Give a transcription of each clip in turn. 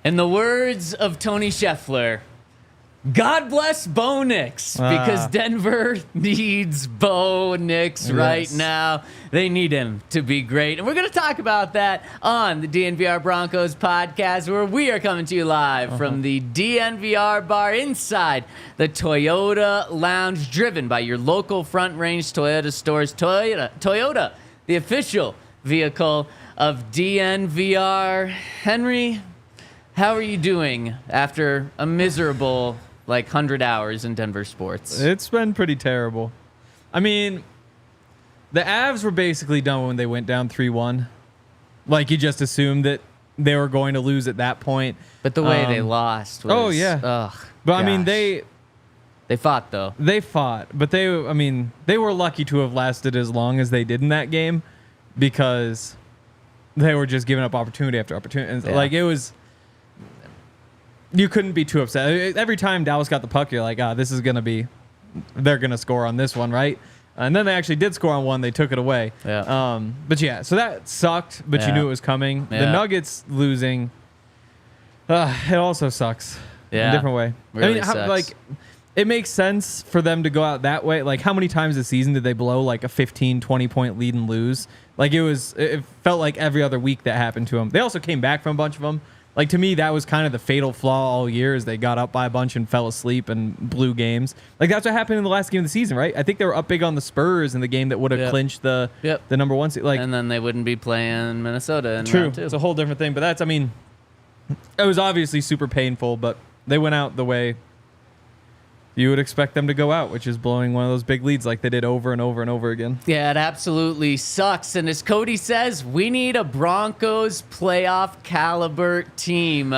In the words of Tony Scheffler, God bless Bo Nix, because Denver needs Bo Nix right now. They need him to be great. And we're going to talk about that on the DNVR Broncos Podcast, where we are coming to you live from the DNVR Bar inside the Toyota Lounge, driven by your local Front Range Toyota stores. Toyota, the official vehicle of DNVR. Henry, how are you doing after a miserable 100 hours in Denver sports? It's been pretty terrible. I mean, the Avs were basically done when they went down 3-1. You just assumed that they were going to lose at that point. But the way they lost was... But I mean, they fought, though. They fought, but they were lucky to have lasted as long as they did in that game, because they were just giving up opportunity after opportunity. Yeah. It was... You couldn't be too upset. Every time Dallas got the puck, you're like, this is going to be... They're going to score on this one, right? And then they actually did score on one. They took it away. Yeah. So that sucked, but you knew it was coming. Yeah. The Nuggets losing, it also sucks in a different way. Really sucks. It makes sense for them to go out that way. How many times this season did they blow a 15, 20-point lead and lose? It felt like every other week that happened to them. They also came back from a bunch of them. To me, that was kind of the fatal flaw all year, is they got up by a bunch and fell asleep and blew games. That's what happened in the last game of the season, right? I think they were up big on the Spurs in the game that would have clinched the number one seed. And then they wouldn't be playing Minnesota in True. round 2. It's a whole different thing. But it was obviously super painful, but they went out the way you would expect them to go out, which is blowing one of those big leads like they did over and over and over again. Yeah, it absolutely sucks. And as Cody says, we need a Broncos playoff caliber team.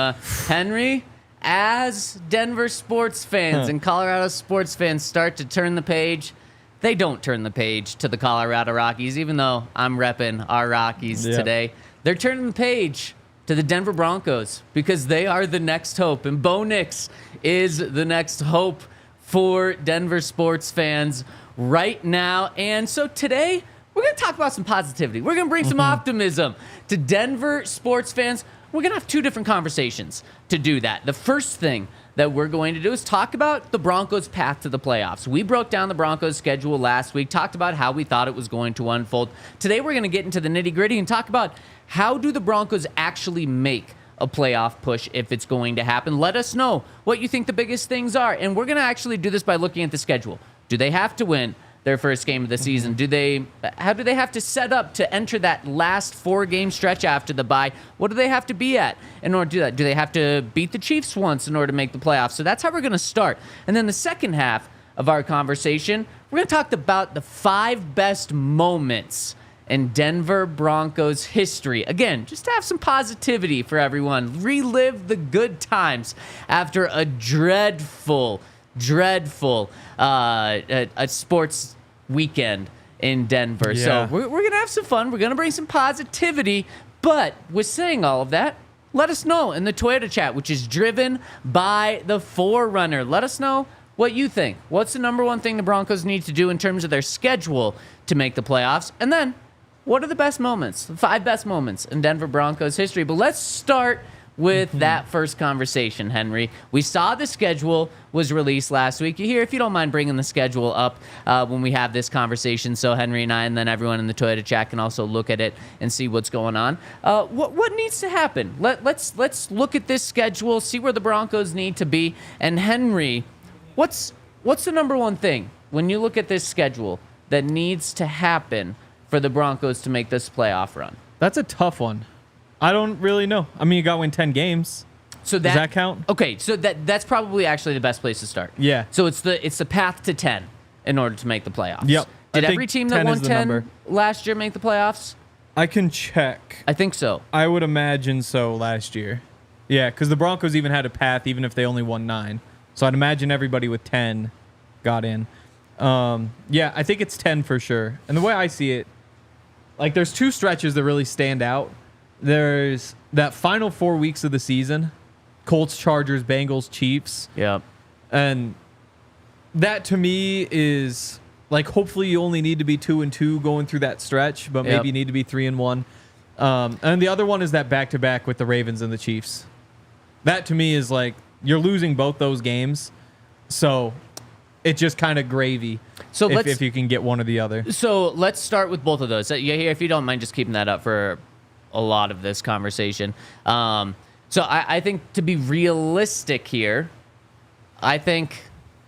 Henry, as Denver sports fans and Colorado sports fans start to turn the page, they don't turn the page to the Colorado Rockies, even though I'm repping our Rockies today. They're turning the page to the Denver Broncos, because they are the next hope. And Bo Nix is the next hope for Denver sports fans right now. And so today, we're going to talk about some positivity. We're going to bring some optimism to Denver sports fans. We're going to have 2 different conversations to do that. The first thing that we're going to do is talk about the Broncos' path to the playoffs. We broke down the Broncos' schedule last week, talked about how we thought it was going to unfold. Today, we're going to get into the nitty-gritty and talk about how do the Broncos actually make a playoff push if it's going to happen. Let us know what you think the biggest things are. And we're going to actually do this by looking at the schedule. Do they have to win their first game of the season? How do they have to set up to enter that last 4-game stretch after the bye? What do they have to be at in order to do that? Do they have to beat the Chiefs once in order to make the playoffs? So that's how we're going to start. And then the second half of our conversation, we're going to talk about the 5 best moments in Denver Broncos history. Again, just to have some positivity for everyone. Relive the good times after a dreadful a sports weekend in Denver. Yeah. So we're going to have some fun. We're going to bring some positivity. But with saying all of that, let us know in the Toyota chat, which is driven by the Forerunner. Let us know what you think. What's the number one thing the Broncos need to do in terms of their schedule to make the playoffs? And then, what are the best moments, the 5 best moments in Denver Broncos history? But let's start with that first conversation, Henry. We saw the schedule was released last week. You hear, if you don't mind bringing the schedule up when we have this conversation, so Henry and I and then everyone in the Toyota chat can also look at it and see what's going on. What needs to happen? Let's look at this schedule, see where the Broncos need to be. And Henry, what's the number one thing when you look at this schedule that needs to happen for the Broncos to make this playoff run? That's a tough one. I don't really know. I mean, you got to win 10 games. So does that count? Okay, so that's probably actually the best place to start. Yeah. So it's the path to 10 in order to make the playoffs. Yep. Did every team that won 10 last year make the playoffs? I can check. I think so. I would imagine so last year. Yeah, because the Broncos even had a path even if they only won 9. So I'd imagine everybody with 10 got in. Yeah, I think it's 10 for sure. And the way I see it, like there's two stretches that really stand out. There's that final 4 weeks of the season, Colts, Chargers, Bengals, Chiefs. Yep. And that to me is like, hopefully you only need to be 2-2 going through that stretch, but maybe you need to be 3-1. And the other one is that back-to-back with the Ravens and the Chiefs. That to me is like, you're losing both those games. So it's just kind of gravy if you can get one or the other. So let's start with both of those. If you don't mind just keeping that up for a lot of this conversation. So I think to be realistic here, I think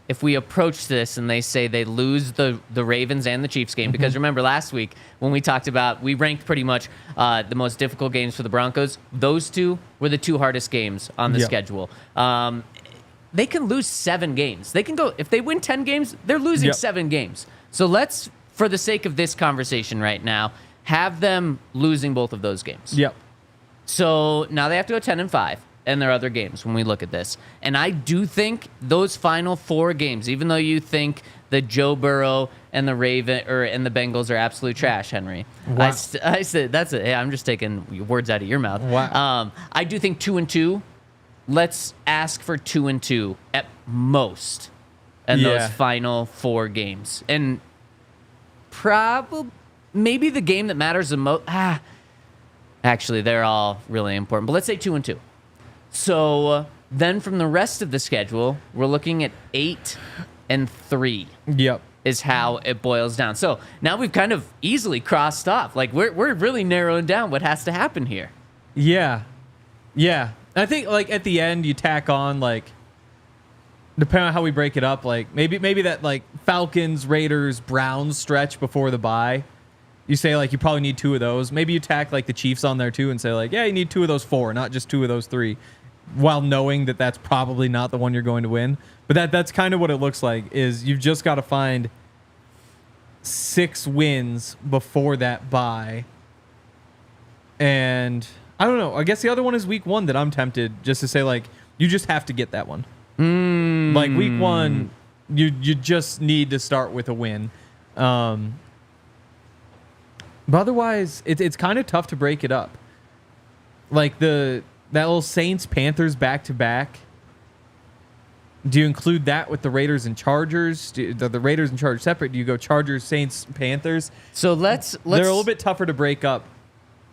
if we approach this and they say they lose the Ravens and the Chiefs game, because remember last week when we talked about, we ranked pretty much the most difficult games for the Broncos, those two were the two hardest games on the schedule. They can lose 7 games. They can go, if they win 10 games, they're losing 7 games. So let's, for the sake of this conversation right now, have them losing both of those games. Yep. So now they have to go 10-5 in their other games when we look at this. And I do think those final 4 games, even though you think the Joe Burrow and the and the Bengals are absolute trash, Henry. Wow. I said that's it. Hey, I'm just taking words out of your mouth. Wow. I do think 2-2. Let's ask for 2-2 at most in those final 4 games. And probably maybe the game that matters the most. Actually, they're all really important. But let's say 2-2. So then from the rest of the schedule, we're looking at 8-3. Yep. Is how it boils down. So now we've kind of easily crossed off. Like we're really narrowing down what has to happen here. Yeah. Yeah. I think like at the end you tack on like, depending on how we break it up, like maybe that like Falcons, Raiders, Browns stretch before the bye. You say like you probably need 2 of those. Maybe you tack like the Chiefs on there too and say like, yeah, you need 2 of those 4, not just 2 of those 3, while knowing that that's probably not the one you're going to win. But that's kind of what it looks like, is you've just got to find 6 wins before that bye. And I don't know. I guess the other one is week 1 that I'm tempted just to say like, you just have to get that one. Like week 1, you just need to start with a win. But otherwise, it's kind of tough to break it up. Like that little Saints-Panthers back-to-back. Do you include that with the Raiders and Chargers? The Raiders and Chargers separate? Do you go Chargers, Saints, Panthers? So let's they're a little bit tougher to break up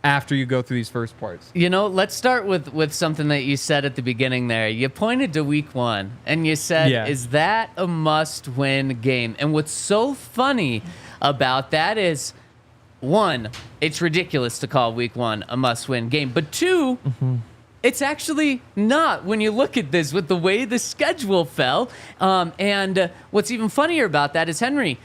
after you go through these first parts. You know, let's start with something that you said at the beginning there. You pointed to week 1 and you said, is that a must-win game? And what's so funny about that is, 1, it's ridiculous to call week 1 a must-win game. But 2, it's actually not when you look at this with the way the schedule fell. And what's even funnier about that is, Henry,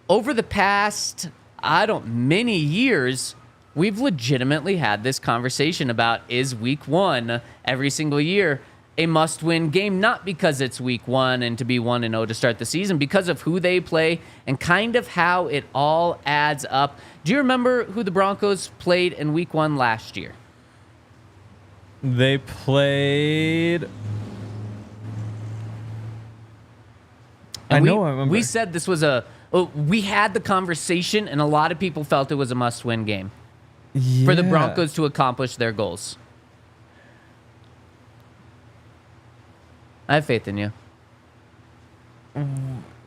over the past, many years, we've legitimately had this conversation about, is week 1 every single year a must-win game? Not because it's week 1 and to be 1-0 to start the season, because of who they play and kind of how it all adds up. Do you remember who the Broncos played in week 1 last year? They played... I remember. We said this was we had the conversation, and a lot of people felt it was a must-win game for the Broncos to accomplish their goals. I have faith in you.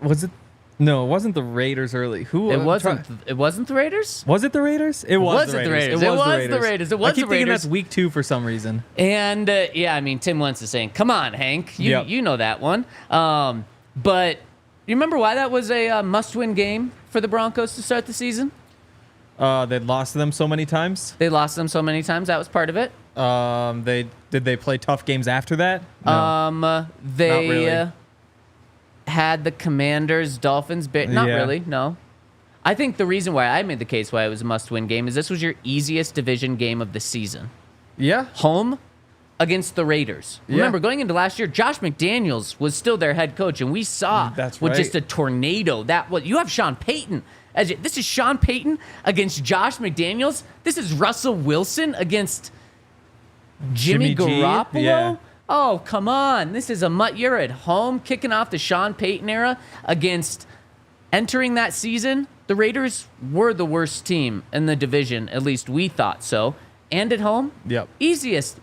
Was it? No, it wasn't the Raiders early. Who? It wasn't. It wasn't the Raiders. Was it the Raiders? It was the Raiders. It was the Raiders. I keep thinking that's week 2 for some reason. And I mean, Tim Wentz is saying, "Come on, Hank, you know that one." But you remember why that was a must-win game for the Broncos to start the season? They'd lost to them so many times. They lost them so many times. That was part of it. Did they play tough games after that? No. They Not really. Had the Commanders, Dolphins, not really. No. I think the reason why I made the case why it was a must-win game is this was your easiest division game of the season. Yeah. Home against the Raiders. Remember, going into last year, Josh McDaniels was still their head coach, and we saw just a tornado. You have Sean Payton. This is Sean Payton against Josh McDaniels. This is Russell Wilson against Jimmy Garoppolo. Oh, come on. This is you're at home kicking off the Sean Payton era against entering that season. The Raiders were the worst team in the division, at least we thought so. And at home, Yep. Easiest.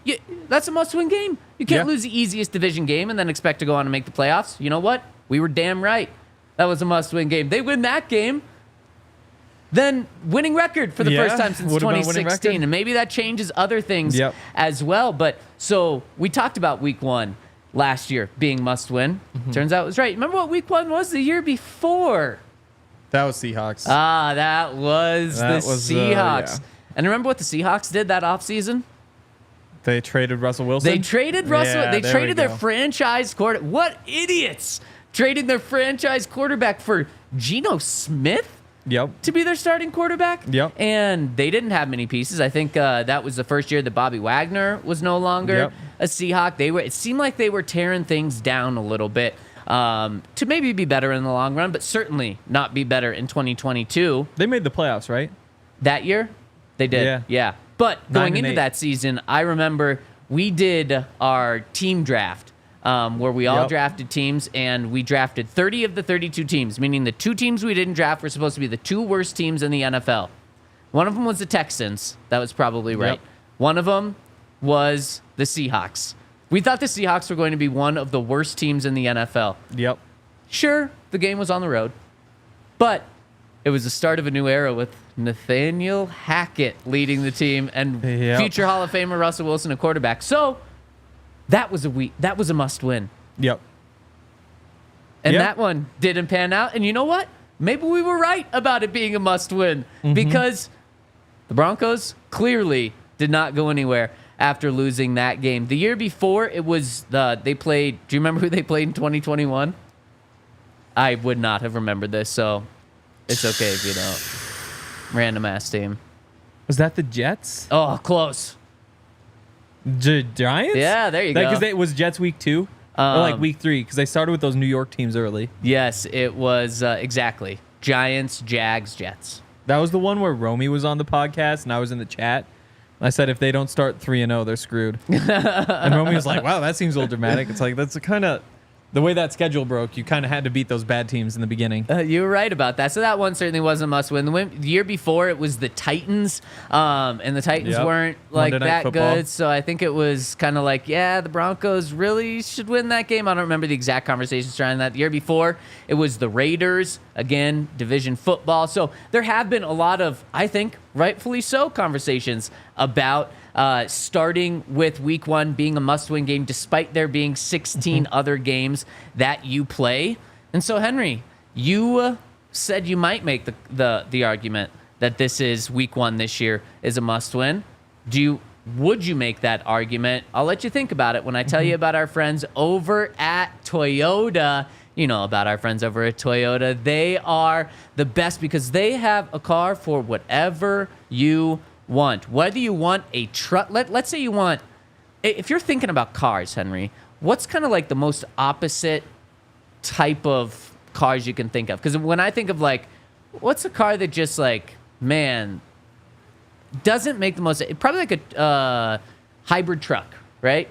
That's a must-win game. You can't lose the easiest division game and then expect to go on and make the playoffs. You know what? We were damn right. That was a must-win game. They win that game, then winning record for the first time since 2016. And maybe that changes other things as well. But so we talked about week 1 last year being must-win. Turns out it was right. Remember what week 1 was the year before? That was Seahawks. That was the Seahawks. And remember what the Seahawks did that offseason? They traded Russell Wilson. They traded Russell. Yeah, they traded their go. franchise quarterback. What idiots! Trading their franchise quarterback for Geno Smith to be their starting quarterback. Yep. And they didn't have many pieces. I think that was the first year that Bobby Wagner was no longer a Seahawk. It seemed like they were tearing things down a little bit to maybe be better in the long run, but certainly not be better in 2022. They made the playoffs, right? That year? They did. Yeah. But going into that season, I remember we did our team draft where we all drafted teams, and we drafted 30 of the 32 teams, meaning the 2 teams we didn't draft were supposed to be the 2 worst teams in the NFL. One of them was the Texans. That was probably right. One of them was the Seahawks. We thought the Seahawks were going to be one of the worst teams in the NFL. Yep. Sure, the game was on the road, but it was the start of a new era with Nathaniel Hackett leading the team and future Hall of Famer Russell Wilson a quarterback. So that was a must-win. Yep. And that one didn't pan out. And you know what? Maybe we were right about it being a must-win because the Broncos clearly did not go anywhere after losing that game. The year before, it was they played. Do you remember who they played in 2021? I would not have remembered this, so it's okay if you don't. Random ass team. Was that the Jets? Oh, close. Giants? Yeah, there you go. Because it was Jets week 2 or like week 3 because they started with those New York teams early. Yes, it was exactly Giants, Jags, Jets. That was the one where Romy was on the podcast and I was in the chat. I said if they don't start 3-0, they're screwed. And Romy was like, "Wow, that seems a little dramatic." It's like that's kind of the way that schedule broke. You kind of had to beat those bad teams in the beginning. You were right about that. So that one certainly wasn't a must-win. The year before, it was the Titans, and the Titans weren't like that good. So I think it was kind of like, the Broncos really should win that game. I don't remember the exact conversation surrounding that. The year before, it was the Raiders, again, division football. So there have been a lot of, I think, rightfully so, conversations about starting with week 1 being a must-win game despite there being 16 other games that you play. And so, Henry, you said you might make the argument that this is week 1 this year is a must-win. Would you make that argument? I'll let you think about it when I tell you about our friends over at Toyota. You know about our friends over at Toyota. They are the best because they have a car for whatever you want. Whether you want a truck, let's say you want, if you're thinking about cars, Henry, what's kind of like the most opposite type of cars you can think of? Because when I think of like, what's a car that just like, man, doesn't make the most, probably like a hybrid truck, right?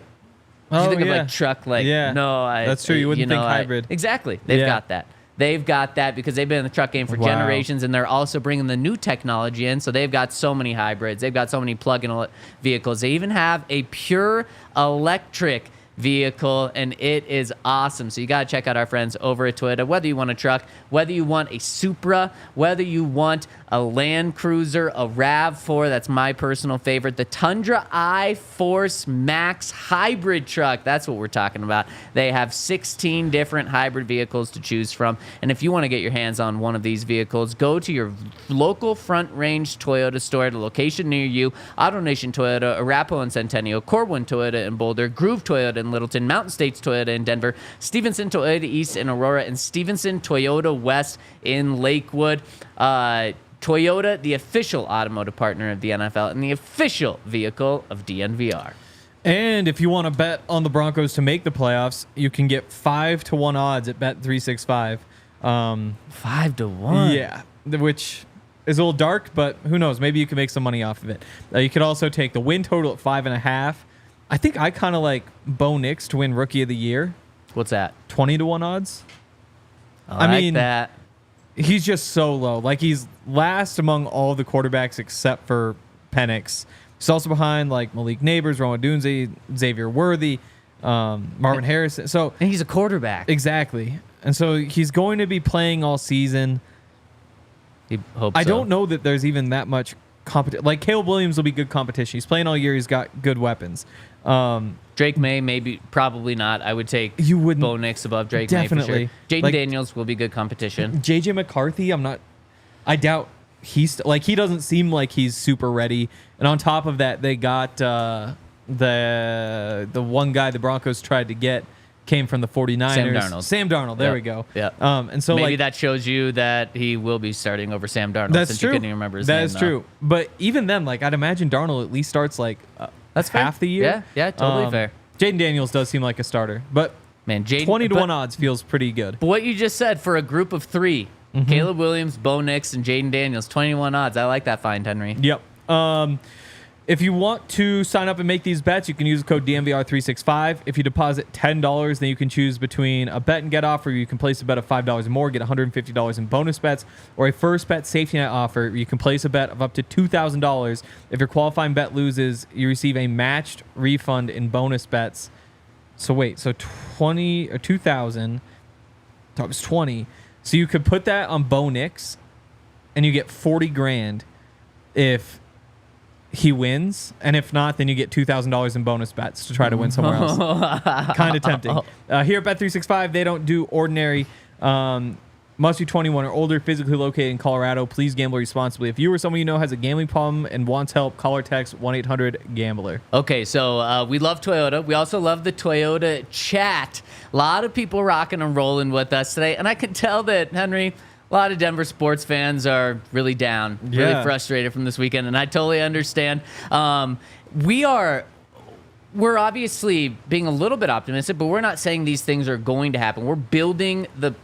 You think of like truck, like, that's true. You wouldn't think hybrid. Exactly. They've got that. They've got that because they've been in the truck game for generations, and they're also bringing the new technology in. So they've got so many hybrids. They've got so many plug-in vehicles. They even have a pure electric vehicle, and it is awesome. So you got to check out our friends over at Toyota. Whether you want a truck, whether you want a Supra, whether you want a Land Cruiser, a RAV4, that's my personal favorite, the Tundra I-Force Max hybrid truck, that's what we're talking about. They have 16 different hybrid vehicles to choose from, and if you want to get your hands on one of these vehicles, go to your local Front Range Toyota store at a location near you. AutoNation Toyota, Arapahoe and Centennial, Corwin Toyota in Boulder, Groove Toyota in Littleton, Mountain States Toyota in Denver, Stevenson Toyota East in Aurora, and Stevenson Toyota West in Lakewood. Toyota, the official automotive partner of the NFL and the official vehicle of DNVR. And if you want to bet on the Broncos to make the playoffs, you can get 5-1 odds at Bet365. 5-1? Yeah, which is a little dark, but who knows? Maybe you can make some money off of it. You could also take the win total at 5.5 I think I kind of like Bo Nix to win Rookie of the Year. What's that? 20-1 odds. I mean, that. He's just so low. Like, he's last among all the quarterbacks except for Penix. He's also behind, like, Malik Neighbors, Roma Dunze, Xavier Worthy, Marvin Harrison. So And he's a quarterback. exactly. And so he's going to be playing all season. He hopes I so. don't know that there's even that much competition. Like, Caleb Williams will be good competition. He's playing all year. He's got good weapons. Drake May, maybe, probably not. I would take You wouldn't- Bo Nix above Drake May for Definitely. sure. Jaden Like- Daniels will be good competition. JJ McCarthy, I doubt he doesn't seem like he's super ready. And on top of that, they got the one guy the Broncos tried to get came from the 49ers. Sam Darnold. There Yep. we go. Yeah. And so Maybe like that shows you that he will be starting over Sam Darnold. that's since true. You couldn't even remember his That name, is though. true. But even then, like I'd imagine Darnold at least starts like That's fair. half the year. Yeah, totally fair. Jaden Daniels does seem like a starter, but Man, 20-1 odds feels pretty good. But what you just said for a group of three, Mm-hmm. Caleb Williams, Bo Nix, and Jaden Daniels, 21 odds. I like that find, Henry. Yep. If you want to sign up and make these bets, you can use the code DNVR365. If you deposit $10, then you can choose between a bet and get offer. You can place a bet of $5 or more, get $150 in bonus bets, or a first bet safety net offer. You can place a bet of up to $2,000. If your qualifying bet loses, you receive a matched refund in bonus bets. So 20 or 2,000 times 20. So you could put that on Bo Nix, and you get 40 grand if he wins, and if not, then you get $2,000 in bonus bets to try to win somewhere else. Kind of tempting. Here at Bet365, they don't do ordinary. Must be 21 or older, physically located in Colorado. Please gamble responsibly. If you or someone you know has a gambling problem and wants help, call or text 1-800-GAMBLER. Okay, so we love Toyota. We also love the Toyota chat. A lot of people rocking and rolling with us today, and I can tell that, Henry, a lot of Denver sports fans are really down, really frustrated from this weekend, and I totally understand. We're obviously being a little bit optimistic, but we're not saying these things are going to happen. We're building the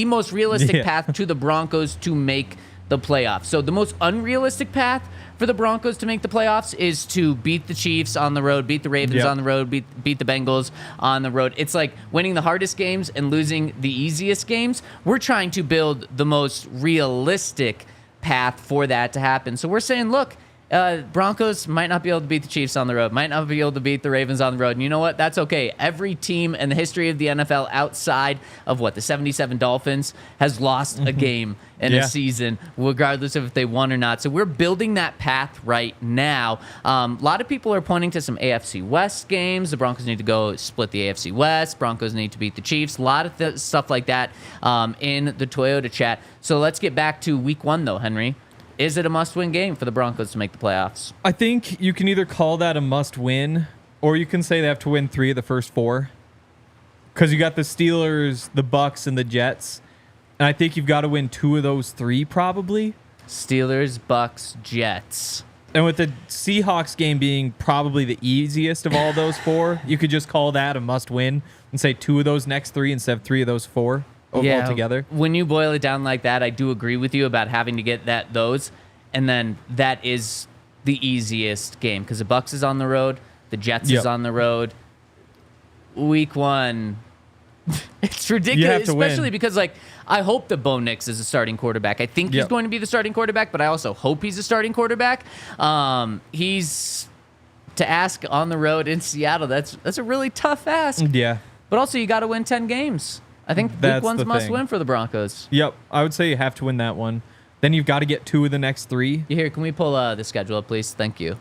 most realistic path to the Broncos to make the playoffs. So the most unrealistic path for the Broncos to make the playoffs is to beat the Chiefs on the road, beat the Ravens on the road, beat the Bengals on the road. It's like winning the hardest games and losing the easiest games. We're trying to build the most realistic path for that to happen. So we're saying, look, Broncos might not be able to beat the Chiefs on the road, might not be able to beat the Ravens on the road. And you know what? That's okay. Every team in the history of the NFL outside of the 77 Dolphins has lost a game in a season, regardless of if they won or not. So we're building that path right now. A lot of people are pointing to some AFC West games. The Broncos need to go split the AFC West. Broncos need to beat the Chiefs. A lot of stuff like that in the Toyota chat. So let's get back to week one, though, Henry. Is it a must-win game for the Broncos to make the playoffs? I think you can either call that a must-win, or you can say they have to win 3 of the first 4. Because you got the Steelers, the Bucks, and the Jets. And I think you've got to win 2 of those 3, probably. Steelers, Bucks, Jets. And with the Seahawks game being probably the easiest of all those 4, you could just call that a must-win and say 2 of those next 3 instead of 3 of those 4. Altogether. When you boil it down like that, I do agree with you about having to get those, and then that is the easiest game because the Bucks is on the road, the Jets is on the road. Week one, it's ridiculous, especially because I hope that Bo Nix is a starting quarterback. I think he's going to be the starting quarterback, but I also hope he's a starting quarterback. He's to ask on the road in Seattle. That's a really tough ask. Yeah, but also you got to win 10 games. I think week one's must win for the Broncos. Yep. I would say you have to win that one. Then you've got to get 2 of the next 3. Here, can we pull the schedule up, please? Thank you.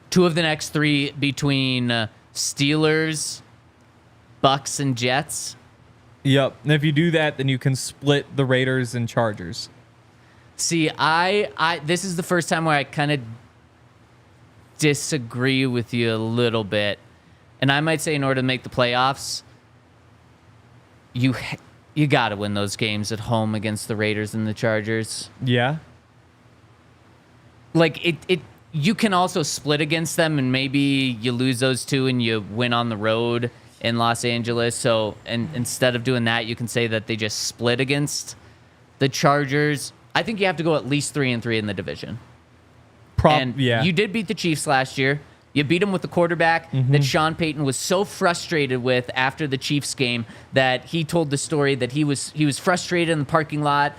2 of the next 3 between Steelers, Bucks, and Jets. Yep. And if you do that, then you can split the Raiders and Chargers. See, this is the first time where I kind of disagree with you a little bit. And I might say in order to make the playoffs, you got to win those games at home against the Raiders and the Chargers. Yeah. You can also split against them, and maybe you lose those 2 and you win on the road in Los Angeles. So, and instead of doing that, you can say that they just split against the Chargers. I think you have to go at least 3-3 in the division. And you did beat the Chiefs last year. You beat them with the quarterback that Sean Payton was so frustrated with after the Chiefs game that he told the story that he was frustrated in the parking lot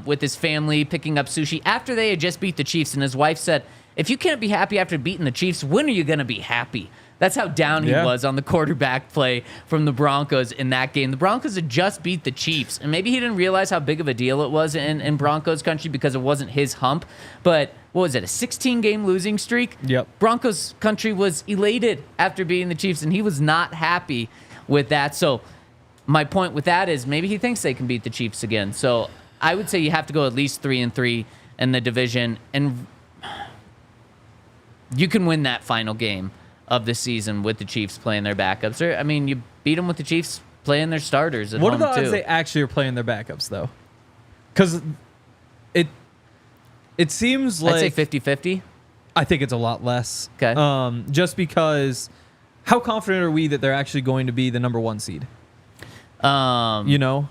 with his family picking up sushi after they had just beat the Chiefs. And his wife said, if you can't be happy after beating the Chiefs, when are you going to be happy? That's how down he was on the quarterback play from the Broncos in that game. The Broncos had just beat the Chiefs, and maybe he didn't realize how big of a deal it was in Broncos country because it wasn't his hump. But what was it, a 16-game losing streak? Yep. Broncos country was elated after beating the Chiefs, and he was not happy with that. So my point with that is maybe he thinks they can beat the Chiefs again. So I would say you have to go at least 3-3 in the division, and you can win that final game of the season with the Chiefs playing their backups. Or, I mean, you beat them with the Chiefs playing their starters at home, too. What are the odds they actually are playing their backups, though? Because it seems like... I'd say 50-50. I think it's a lot less. Okay. Just because how confident are we that they're actually going to be the number 1 seed? You know?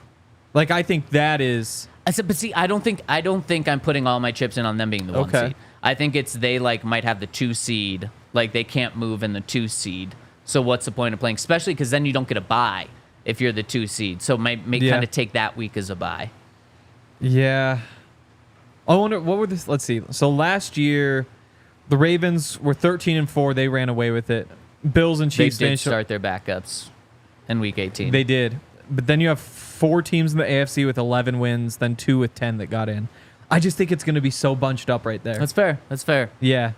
Like, I think that is... I said, but see, I don't think I'm putting all my chips in on them being the 1 seed. I think it's they might have the 2 seed. Like, they can't move in the 2 seed. So what's the point of playing? Especially because then you don't get a bye if you're the 2 seed. So may kind of take that week as a bye. Yeah. I wonder, what were this? Let's see. So last year, the Ravens were 13-4. They ran away with it. Bills and Chiefs. They did start their backups in week 18. They did. But then you have 4 teams in the AFC with 11 wins, then 2 with 10 that got in. I just think it's going to be so bunched up right there. That's fair. Yeah.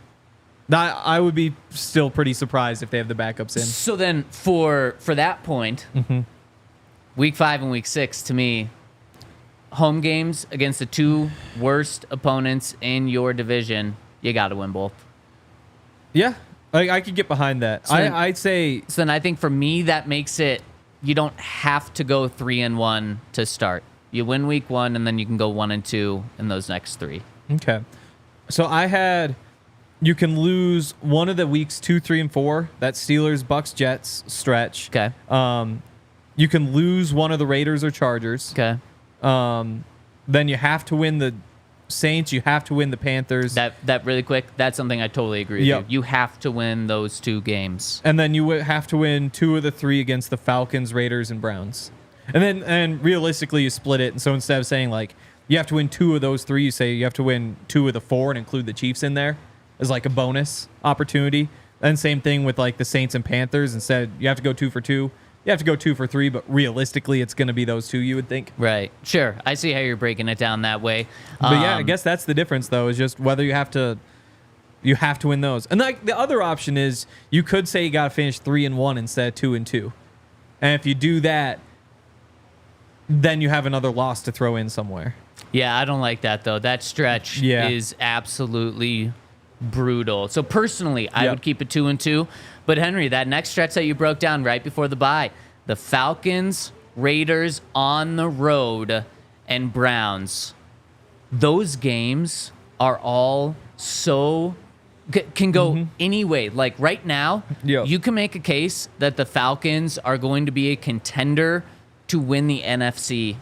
I would be still pretty surprised if they have the backups in. So then for that point, week 5 and week 6, to me, home games against the 2 worst opponents in your division, you got to win both. Yeah. I could get behind that. So I'd say... So then I think for me, that makes it, you don't have to go 3-1 to start. You win week 1, and then you can go 1-2 in those next 3. Okay. So I had... You can lose one of the weeks 2, 3, and 4. That Steelers, Bucks, Jets stretch. Okay. You can lose one of the Raiders or Chargers. Okay. Then you have to win the Saints. You have to win the Panthers. That really quick, that's something I totally agree with you. You have to win those 2 games. And then you have to win 2 of the 3 against the Falcons, Raiders, and Browns. And realistically, you split it. And so instead of saying, like, you have to win 2 of those 3, you say you have to win 2 of the 4 and include the Chiefs in there as like a bonus opportunity. And same thing with like the Saints and Panthers. Instead, you have to go 2 for 2. You have to go 2 for 3, but realistically, it's going to be those 2, you would think. Right. Sure. I see how you're breaking it down that way. But yeah, I guess that's the difference, though, is just whether you have to win those. And like the other option is you could say you got to finish 3-1 instead of 2-2. And if you do that, then you have another loss to throw in somewhere. Yeah, I don't like that, though. That stretch is absolutely brutal. So personally, I would keep it 2-2. But Henry, that next stretch that you broke down right before the bye, the Falcons, Raiders on the road, and Browns, those games are all so can go any way. Like right now, you can make a case that the Falcons are going to be a contender to win the NFC,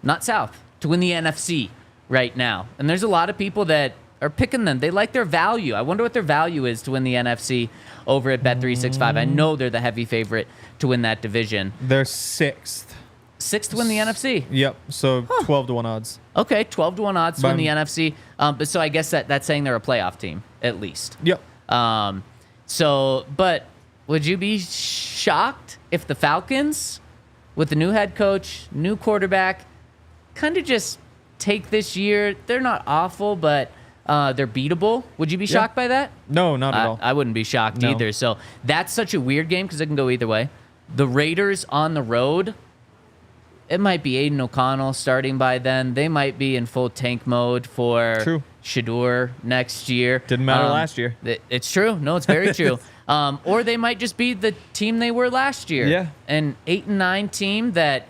not South, to win the NFC right now. And there's a lot of people that are picking them. They like their value. I wonder what their value is to win the NFC over at Bet365. I know they're the heavy favorite to win that division. They're 6th. 6th to win the NFC. Yep. So 12-1 odds. Okay, 12-1 odds to win the NFC. But so I guess that's saying they're a playoff team at least. Yep. But would you be shocked if the Falcons, with the new head coach, new quarterback, kind of just take this year? They're not awful, but they're beatable. Would you be shocked by that? No, not at all. I wouldn't be shocked either. So that's such a weird game because it can go either way. The Raiders on the road, it might be Aiden O'Connell starting by then. They might be in full tank mode for Shador next year. Didn't matter last year. It's true. No, it's very true. Or they might just be the team they were last year. Yeah. An 8-9 team that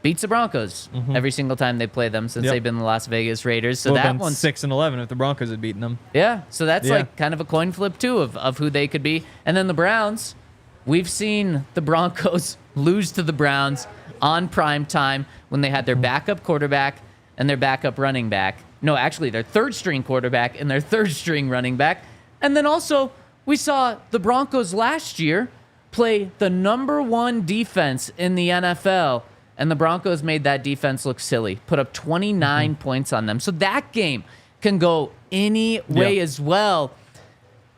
beats the Broncos every single time they play them since they've been the Las Vegas Raiders. So that one's 6-11 if the Broncos had beaten them. Yeah. So that's like kind of a coin flip too of who they could be. And then the Browns, we've seen the Broncos lose to the Browns on prime time when they had their backup quarterback and their backup running back No, actually, their third string quarterback and their third string running back. And then also, we saw the Broncos last year play the number 1 defense in the NFL, and the Broncos made that defense look silly, put up 29 points on them. So that game can go any way as well.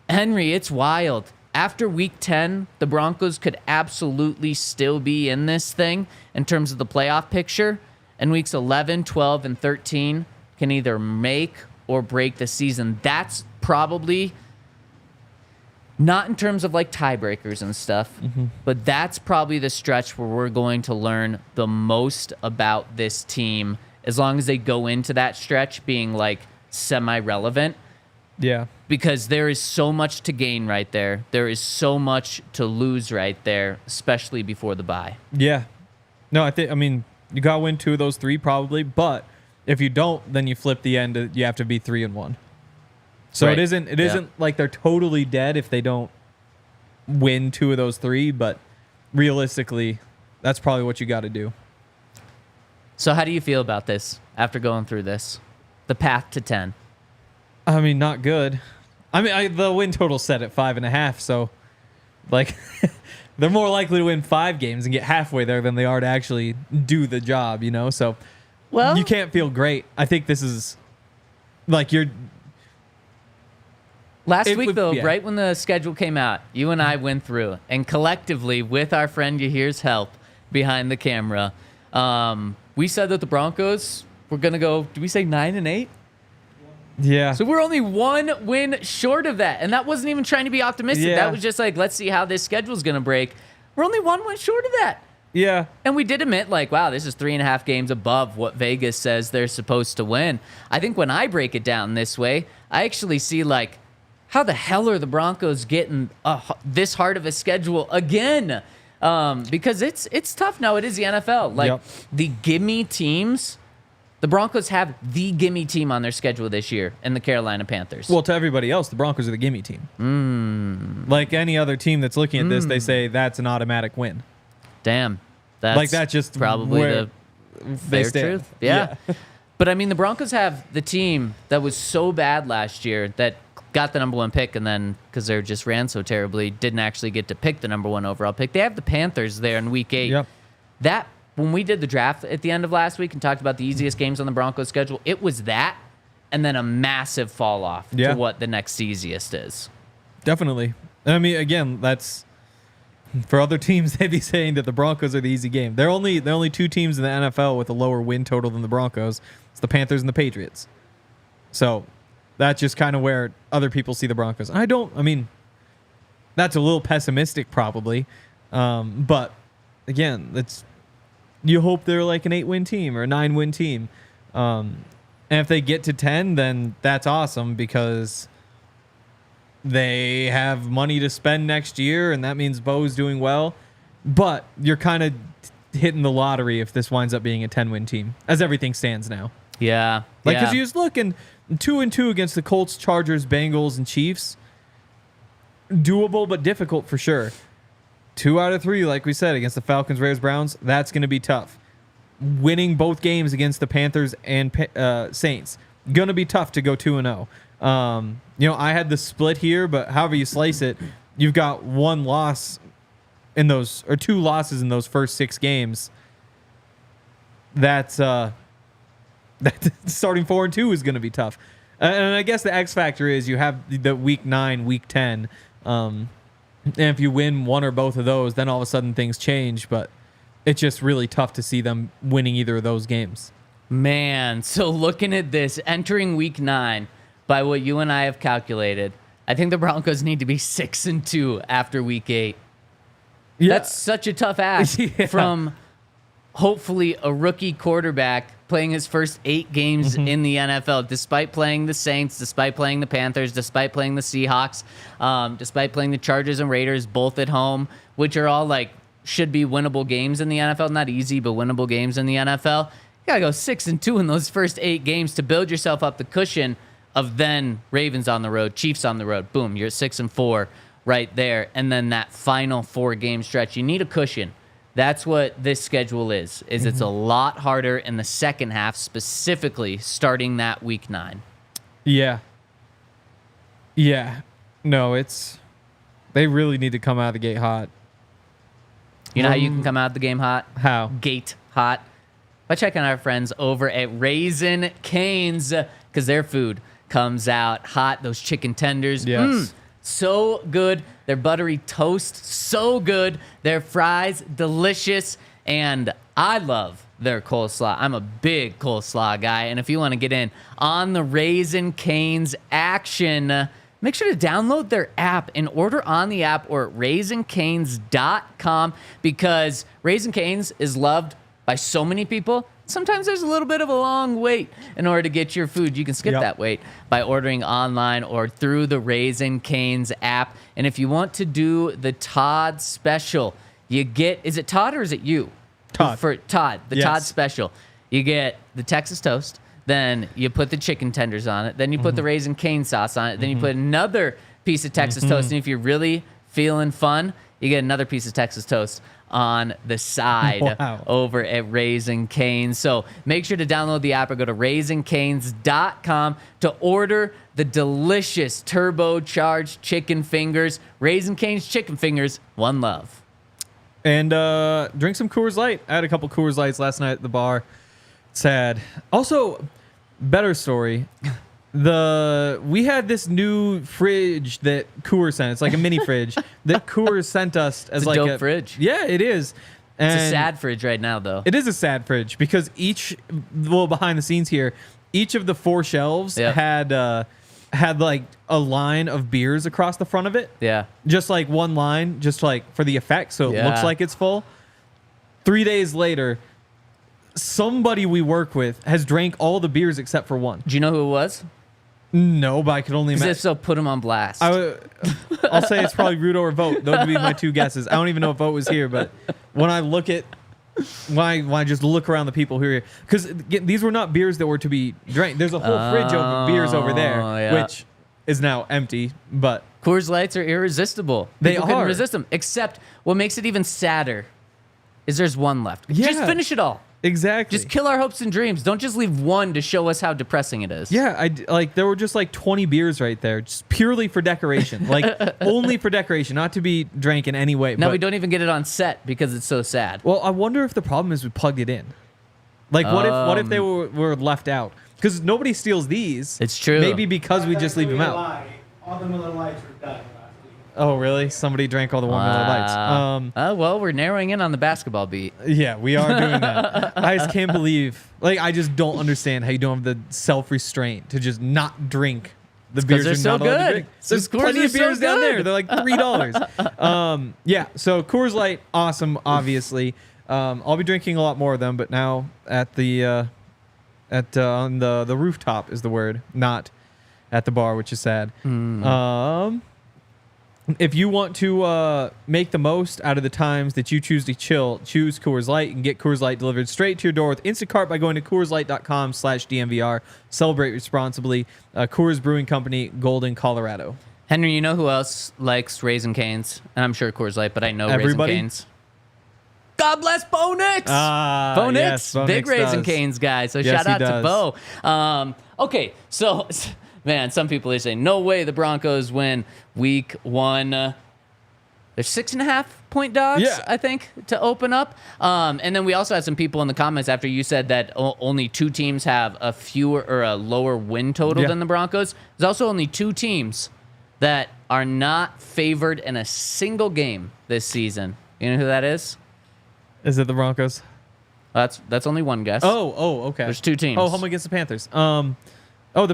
Henry, it's wild. After week 10, the Broncos could absolutely still be in this thing in terms of the playoff picture. And weeks 11, 12, and 13 can either make or break the season. That's probably not in terms of like tiebreakers and stuff, but that's probably the stretch where we're going to learn the most about this team, as long as they go into that stretch being like semi-relevant. Yeah. Because there is so much to gain right there. There is so much to lose right there, especially before the bye. Yeah. No, I mean, you got to win 2 of those 3 probably, but if you don't, then you flip the end. You have to be 3-1. So Right. it isn't like they're totally dead if they don't win 2 of those 3, but realistically, that's probably what you got to do. So how do you feel about this after going through this? The path to 10. I mean, not good. I mean, the win total set at 5.5, so like they're more likely to win 5 games and get halfway there than they are to actually do the job, you know? So Well, you can't feel great. I think this is like last week, though, yeah. right when the schedule came out, you and I went through, and collectively, with our friend Yahir's help behind the camera, we said that the Broncos were going to go, did we say 9-8? Yeah. So we're only 1 win short of that. And that wasn't even trying to be optimistic. Yeah. That was just like, let's see how this schedule's going to break. We're only 1 win short of that. Yeah. And we did admit, like, wow, this is 3.5 games above what Vegas says they're supposed to win. I think when I break it down this way, I actually see, like, how the hell are the Broncos getting this hard of a schedule again? Because it's tough now. It is the NFL. Like, the gimme teams, the Broncos have the gimme team on their schedule this year in the Carolina Panthers. Well, to everybody else, the Broncos are the gimme team. Like any other team that's looking at this, they say that's an automatic win. Damn. That's just probably where the fair truth. Yeah. But, I mean, the Broncos have the team that was so bad last year that got the number 1 pick, and then, because they just ran so terribly, didn't actually get to pick the number 1 overall pick. They have the Panthers there in week 8. Yep. That, when we did the draft at the end of last week and talked about the easiest games on the Broncos schedule, it was that and then a massive fall off to what the next easiest is. Definitely. I mean, again, that's for other teams, they'd be saying that the Broncos are the easy game. They're only 2 teams in the NFL with a lower win total than the Broncos. It's the Panthers and the Patriots. So that's just kind of where other people see the Broncos. I mean, that's a little pessimistic probably. But again, you hope they're like an 8-win team or a 9-win team. And if they get to 10, then that's awesome because they have money to spend next year, and that means Bo's doing well. But you're kind of hitting the lottery if this winds up being a 10-win team, as everything stands now. Yeah. Like, because you just look, and 2-2 against the Colts, Chargers, Bengals, and Chiefs, doable but difficult for sure. 2 out of 3, like we said, against the Falcons, Raiders, Browns, that's going to be tough. Winning both games against the Panthers and Saints, going to be tough to go 2-0. I had the split here, but however you slice it, you've got 1 loss in those, or 2 losses in those first 6 games. That's starting 4-2 is going to be tough. And I guess the X factor is you have the week 9, week 10. And if you win 1 or both of those, then all of a sudden things change. But it's just really tough to see them winning either of those games. Man, so looking at this, entering week 9, by what you and I have calculated, I think the Broncos need to be 6-2 after week 8. Yeah. That's such a tough ask from hopefully a rookie quarterback playing his first 8 games in the NFL, despite playing the Saints, despite playing the Panthers, despite playing the Seahawks, despite playing the Chargers and Raiders, both at home, which are all like should be winnable games in the NFL. Not easy, but winnable games in the NFL. You got to go 6-2 in those first 8 games to build yourself up the cushion of then Ravens on the road, Chiefs on the road. Boom, you're at 6-4 right there. And then that final 4-game stretch, you need a cushion That's what this schedule is it's a lot harder in the second half, specifically starting that week 9. Yeah. Yeah. No, they really need to come out of the gate hot. You know how you can come out of the game hot? How? Gate hot. By checking out our friends over at Raising Cane's, because their food comes out hot. Those chicken tenders. Yes. So good. Their buttery toast, so good. Their fries, delicious. And I love their coleslaw. I'm a big coleslaw guy. And if you want to get in on the Raising Cane's action, make sure to download their app and order on the app or at raisingcanes.com, because Raising Cane's is loved by so many people. Sometimes there's a little bit of a long wait in order to get your food. You can skip that wait by ordering online or through the Raising Cane's app. And if you want to do the Todd special, you get, is it Todd or is it you? Todd. For Todd, the Todd special. You get the Texas toast, then you put the chicken tenders on it, then you put the Raising Cane sauce on it, then you put another piece of Texas toast, and if you're really feeling fun, you get another piece of Texas toast on the side over at Raising Cane's. So make sure to download the app or go to raisingcanes.com to order the delicious turbocharged chicken fingers. Raising Cane's chicken fingers, one love. And drink some Coors Light. I had a couple Coors Lights last night at the bar. Sad. Also, better story. We had this new fridge that Coors sent. It's like a mini fridge that Coors sent us as it's like a dope fridge. Yeah, it is. And it's a sad fridge right now, though. It is a sad fridge because behind the scenes here, each of the 4 shelves had like a line of beers across the front of it. Yeah. Just like one line, just like for the effect, so it looks like it's full. 3 days later, somebody we work with has drank all the beers except for one. Do you know who it was? No, but I could only imagine. If so, put him on blast. I'll say it's probably Rudo or Vote. Those would be my 2 guesses. I don't even know if Vote was here, but when I just look around the people who are here, because these were not beers that were to be drank. There's a whole fridge of beers over there, which is now empty. But Coors Lights are irresistible. People couldn't resist them. Except what makes it even sadder is there's one left. Yeah. Just finish it all. Exactly. Just kill our hopes and dreams. Don't just leave one to show us how depressing it is. Yeah, there were just like 20 beers right there, just purely for decoration, like only for decoration, not to be drank in any way. No, we don't even get it on set because it's so sad. Well, I wonder if the problem is we plugged it in. Like, what if they were left out? Because nobody steals these. It's true. Maybe because we just leave them out. All the Miller Lights were done last week. Oh, really? Somebody drank all the 1 Miller Lights. Well, we're narrowing in on the basketball beat. Yeah, we are doing that. I just can't believe, I just don't understand how you don't have the self-restraint to just not drink the beers you're so not allowed to good. drink. There's plenty of beers down there. They're like $3. Yeah, so Coors Light, awesome, obviously. I'll be drinking a lot more of them, but now on the rooftop is the word, not at the bar, which is sad. If you want to make the most out of the times that you choose to chill, choose Coors Light and get Coors Light delivered straight to your door with Instacart by going to CoorsLight.com/DNVR. Celebrate responsibly. Coors Brewing Company, Golden, Colorado. Henry, you know who else likes Raising Cane's? And I'm sure Coors Light, but I know Everybody? Raising Cane's. God bless Bo Nix. Bo Nix, yes, Bo big Nix Raising does. Cane's guy. So Yes, shout out he to does. Bo. Okay, so man, some people are saying no way the Broncos win week 1. They're 6.5-point dogs, Yeah. I think, to open up. And then we also had some people in the comments after you said that only 2 teams have a fewer or a lower win total than the Broncos. There's also only 2 teams that are not favored in a single game this season. You know who that is? Is it the Broncos? That's only one guess. Oh, okay. There's 2 teams. Oh, home against the Panthers. The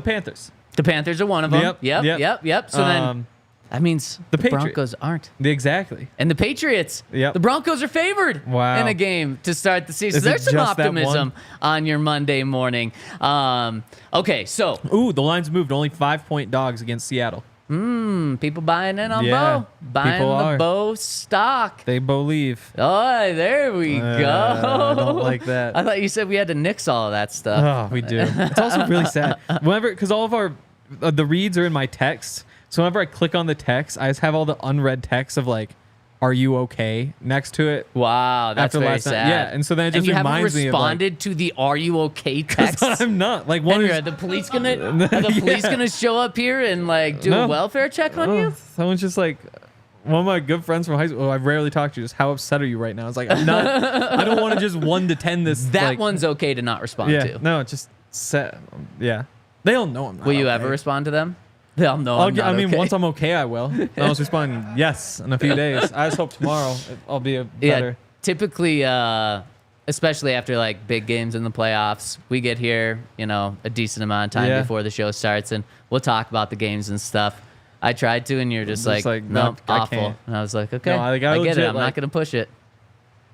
Panthers. The Panthers are one of them. Yep. So then that means the Broncos aren't. Exactly. And the Patriots. Yep. The Broncos are favored in a game to start the season. Is So it there's some just that optimism on your Monday morning. Okay, so Ooh, the line's moved. Only 5-point dogs against Seattle. people buying in on Yeah, Bo. Buying people the are. Bo stock. They believe. Oh, there we go. I don't like that. I thought you said we had to nix all of that stuff. Oh, we do. It's also really sad. Because all of our the reads are in my text. So whenever I click on the text, I just have all the unread text of like "Are you okay?" next to it. Wow, that's After very last night. sad. Yeah, and so then it just and you haven't reminds me of, like- responded to the "Are you okay?" text. I'm not like one. Henry, is- are the police gonna show up here and like do No. a welfare check on you? Someone's just like, one of my good friends from high school. I rarely talk to you. Just how upset are you right now? It's like I'm not. I don't want to just 1 to 10 this. That like, one's okay to not respond Yeah. to. No, just set. Yeah. They all know I'm not. Will you okay. ever respond to them? They'll know. I mean, once I'm okay, I will. I was responding yes in a few days. I just hope tomorrow I'll be better. Yeah, typically, especially after like big games in the playoffs, we get here, a decent amount of time Yeah. before the show starts, and we'll talk about the games and stuff. I tried to, and you're just Just like, no, nope, I awful. can't. And I was like, okay, No, I I get legit, it. I'm not like- gonna push it.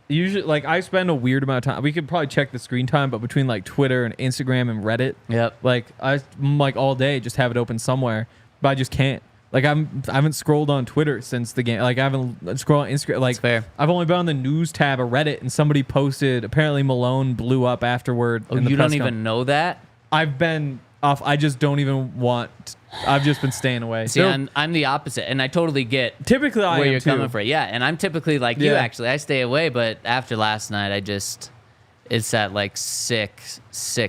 Usually, like I spend a weird amount of time. We could probably check the screen time, but between like Twitter and Instagram and Reddit, Yep. like I'm like all day just have it open somewhere, but I just can't. Like I haven't scrolled on Twitter since the game. Like I haven't scrolled on Instagram. Like That's fair. I've only been on the news tab of Reddit, and somebody posted apparently Malone blew up afterward. Oh, in the you press don't even know that? I've been off. I just don't even want. I've just been staying away. See, There- I'm the opposite, and I totally get typically I where am you're too. coming from. Yeah, and I'm typically like you. Yeah. Actually, I stay away, but after last night, it's that like sick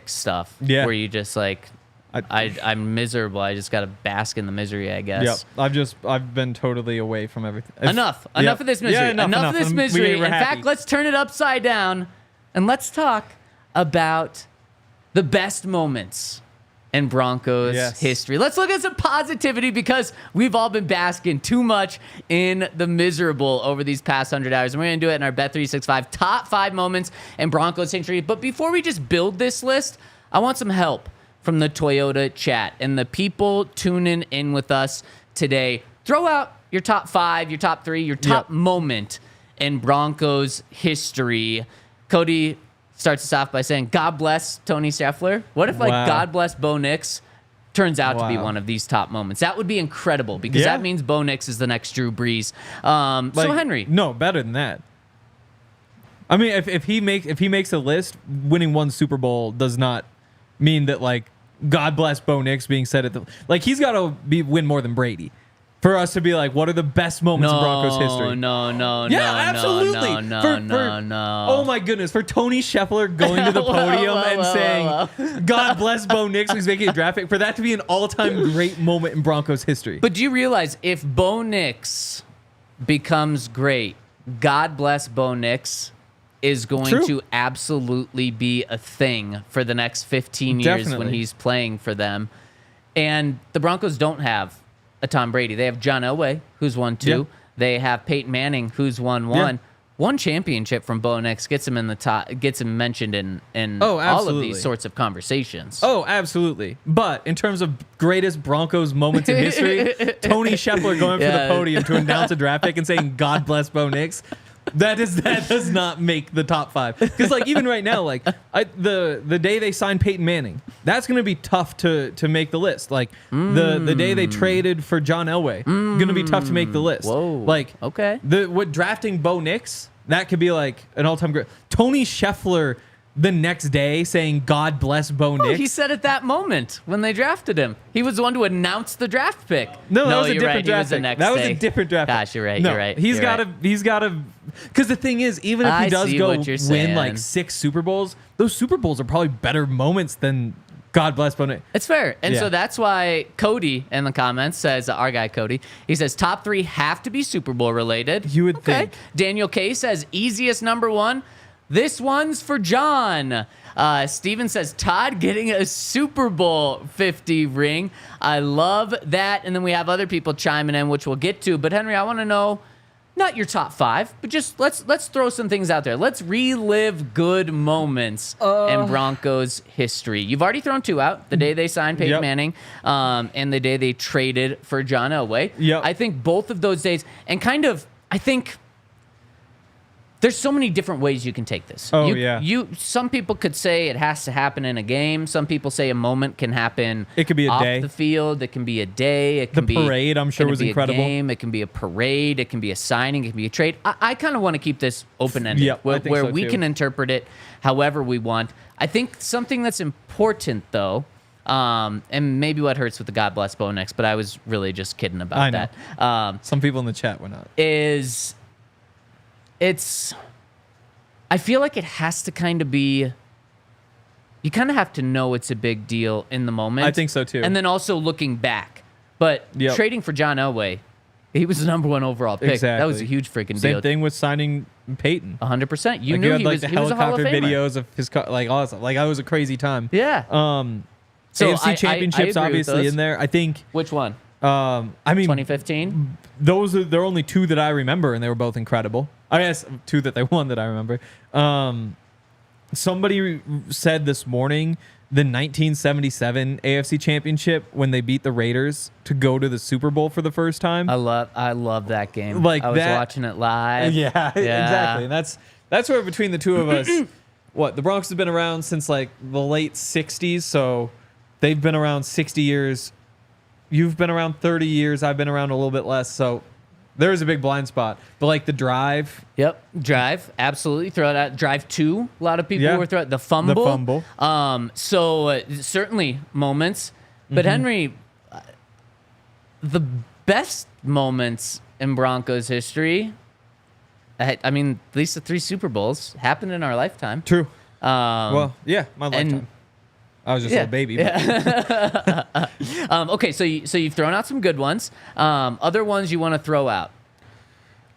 stuff. Yeah. Where you just like, I'm miserable. I just gotta bask in the misery, I guess. Yep. I've been totally away from everything. Enough of this misery. Yeah, enough of this misery. We're In happy. fact, let's turn it upside down and let's talk about the best moments in Broncos Yes. history. Let's look at some positivity because we've all been basking too much in the miserable over these past 100 hours. And we're going to do it in our Bet365 top 5 moments in Broncos history. But before we just build this list, I want some help from the Toyota chat and the people tuning in with us today. Throw out your top 5, your top 3, your top moment in Broncos history. Cody starts us off by saying, God bless Tony Scheffler. What if, like, Wow. God bless Bo Nix turns out to be Wow. one of these top moments? That would be incredible because Yeah. that means Bo Nix is the next Drew Brees. So, Like, Henry. No, better than that. I mean, if he makes a list, winning one Super Bowl does not mean that, like, God bless Bo Nix being said at the, like, he's got to win more than Brady for us to be like, what are the best moments in Broncos history? No, Yeah, absolutely. No. Oh my goodness, for Tony Scheffler going to the podium and saying, God bless Bo Nix, who's making a draft pick, for that to be an all-time great moment in Broncos history. But do you realize if Bo Nix becomes great, God bless Bo Nix is going True. to absolutely be a thing for the next 15 years when Definitely. he's playing for them. And the Broncos don't have a Tom Brady. They have John Elway, who's won 2. Yeah. They have Peyton Manning, who's won 1. Yeah. One championship from Bo Nix gets him in the top, gets him mentioned in Oh, all of absolutely. these sorts of conversations. Oh, absolutely. But in terms of greatest Broncos moments in history, Tony Scheffler going for Yeah. the podium to announce a draft pick and saying, God bless Bo Nix, that does not make the top 5. Because, like, even right now, like, the day they signed Peyton Manning, that's going to be tough to make the list. Like, the day they traded for John Elway, going to be tough to make the list. Whoa. Like, Okay. Drafting Bo Nix, that could be, like, an all-time great. Tony Scheffler the next day saying, God bless Bo Nix. He said at that moment when they drafted him. He was the one to announce the draft pick. No, that was a you're different right. He draft was the pick. next That was day. a different draft pick. Gosh, you're right. No, You're right. He's you're got right. to. He's got to. Because the thing is, even if I he does see go what you're win saying. like 6 Super Bowls, those Super Bowls are probably better moments than God bless Bo Nix. It's fair. And Yeah. so that's why Cody in the comments says, our guy Cody, he says top 3 have to be Super Bowl related. You would think. Daniel K says easiest number 1. This one's for John. Steven says Todd getting a Super Bowl 50 ring. I love that. And then we have other people chiming in, which we'll get to. But Henry, I want to know, not your top 5, but just let's throw some things out there. Let's relive good moments in Broncos history. You've already thrown 2 out: the day they signed Peyton Yep. Manning, and the day they traded for John Elway. Yep. I think both of those days, and I think there's so many different ways you can take this. Oh, yeah. Some people could say it has to happen in a game. Some people say a moment can happen. It could be a off day. the field. It can be a day. It can be parade, I'm sure, can was be incredible. A game. It can be a parade. It can be a signing. It can be a trade. I kind of want to keep this open-ended, Yep, I think where so, we too. can interpret it however we want. I think something that's important though. And maybe what hurts with the God bless Bo Nix, but I was really just kidding about I know. that. Some people in the chat were not. Is I feel like it has to kind of be. You kind of have to know it's a big deal in the moment. I think so too. And then also looking back. But trading for John Elway, he was the number 1 overall pick. Exactly. That was a huge freaking deal. Same thing with signing Peyton. 100%. You Like, knew had, he like, was the he was a Hall of helicopter Famer. videos of his like awesome. Like, that was a crazy time. Yeah. So AFC I championships agree with obviously those. in there. I think. Which one? I mean, 2015. there are only 2 that I remember, and they were both incredible. I guess 2 that they won that I remember. Somebody said this morning the 1977 AFC Championship when they beat the Raiders to go to the Super Bowl for the first time. I love that game. Like I was that- watching it live. Yeah, exactly. And that's where between the 2 of us, the Broncos have been around since like the late 60s, so they've been around 60 years. You've been around 30 years. I've been around a little bit less, so there is a big blind spot. But like the drive. Yep. Drive. Absolutely. Throw it out. Drive 2. A lot of people were throwing the fumble. The fumble. So certainly moments. But Henry, the best moments in Broncos history, I mean, at least the 3 Super Bowls happened in our lifetime. True. Well, yeah, my lifetime. I was just a little baby. But. Okay, so you've thrown out some good ones. Other ones you want to throw out?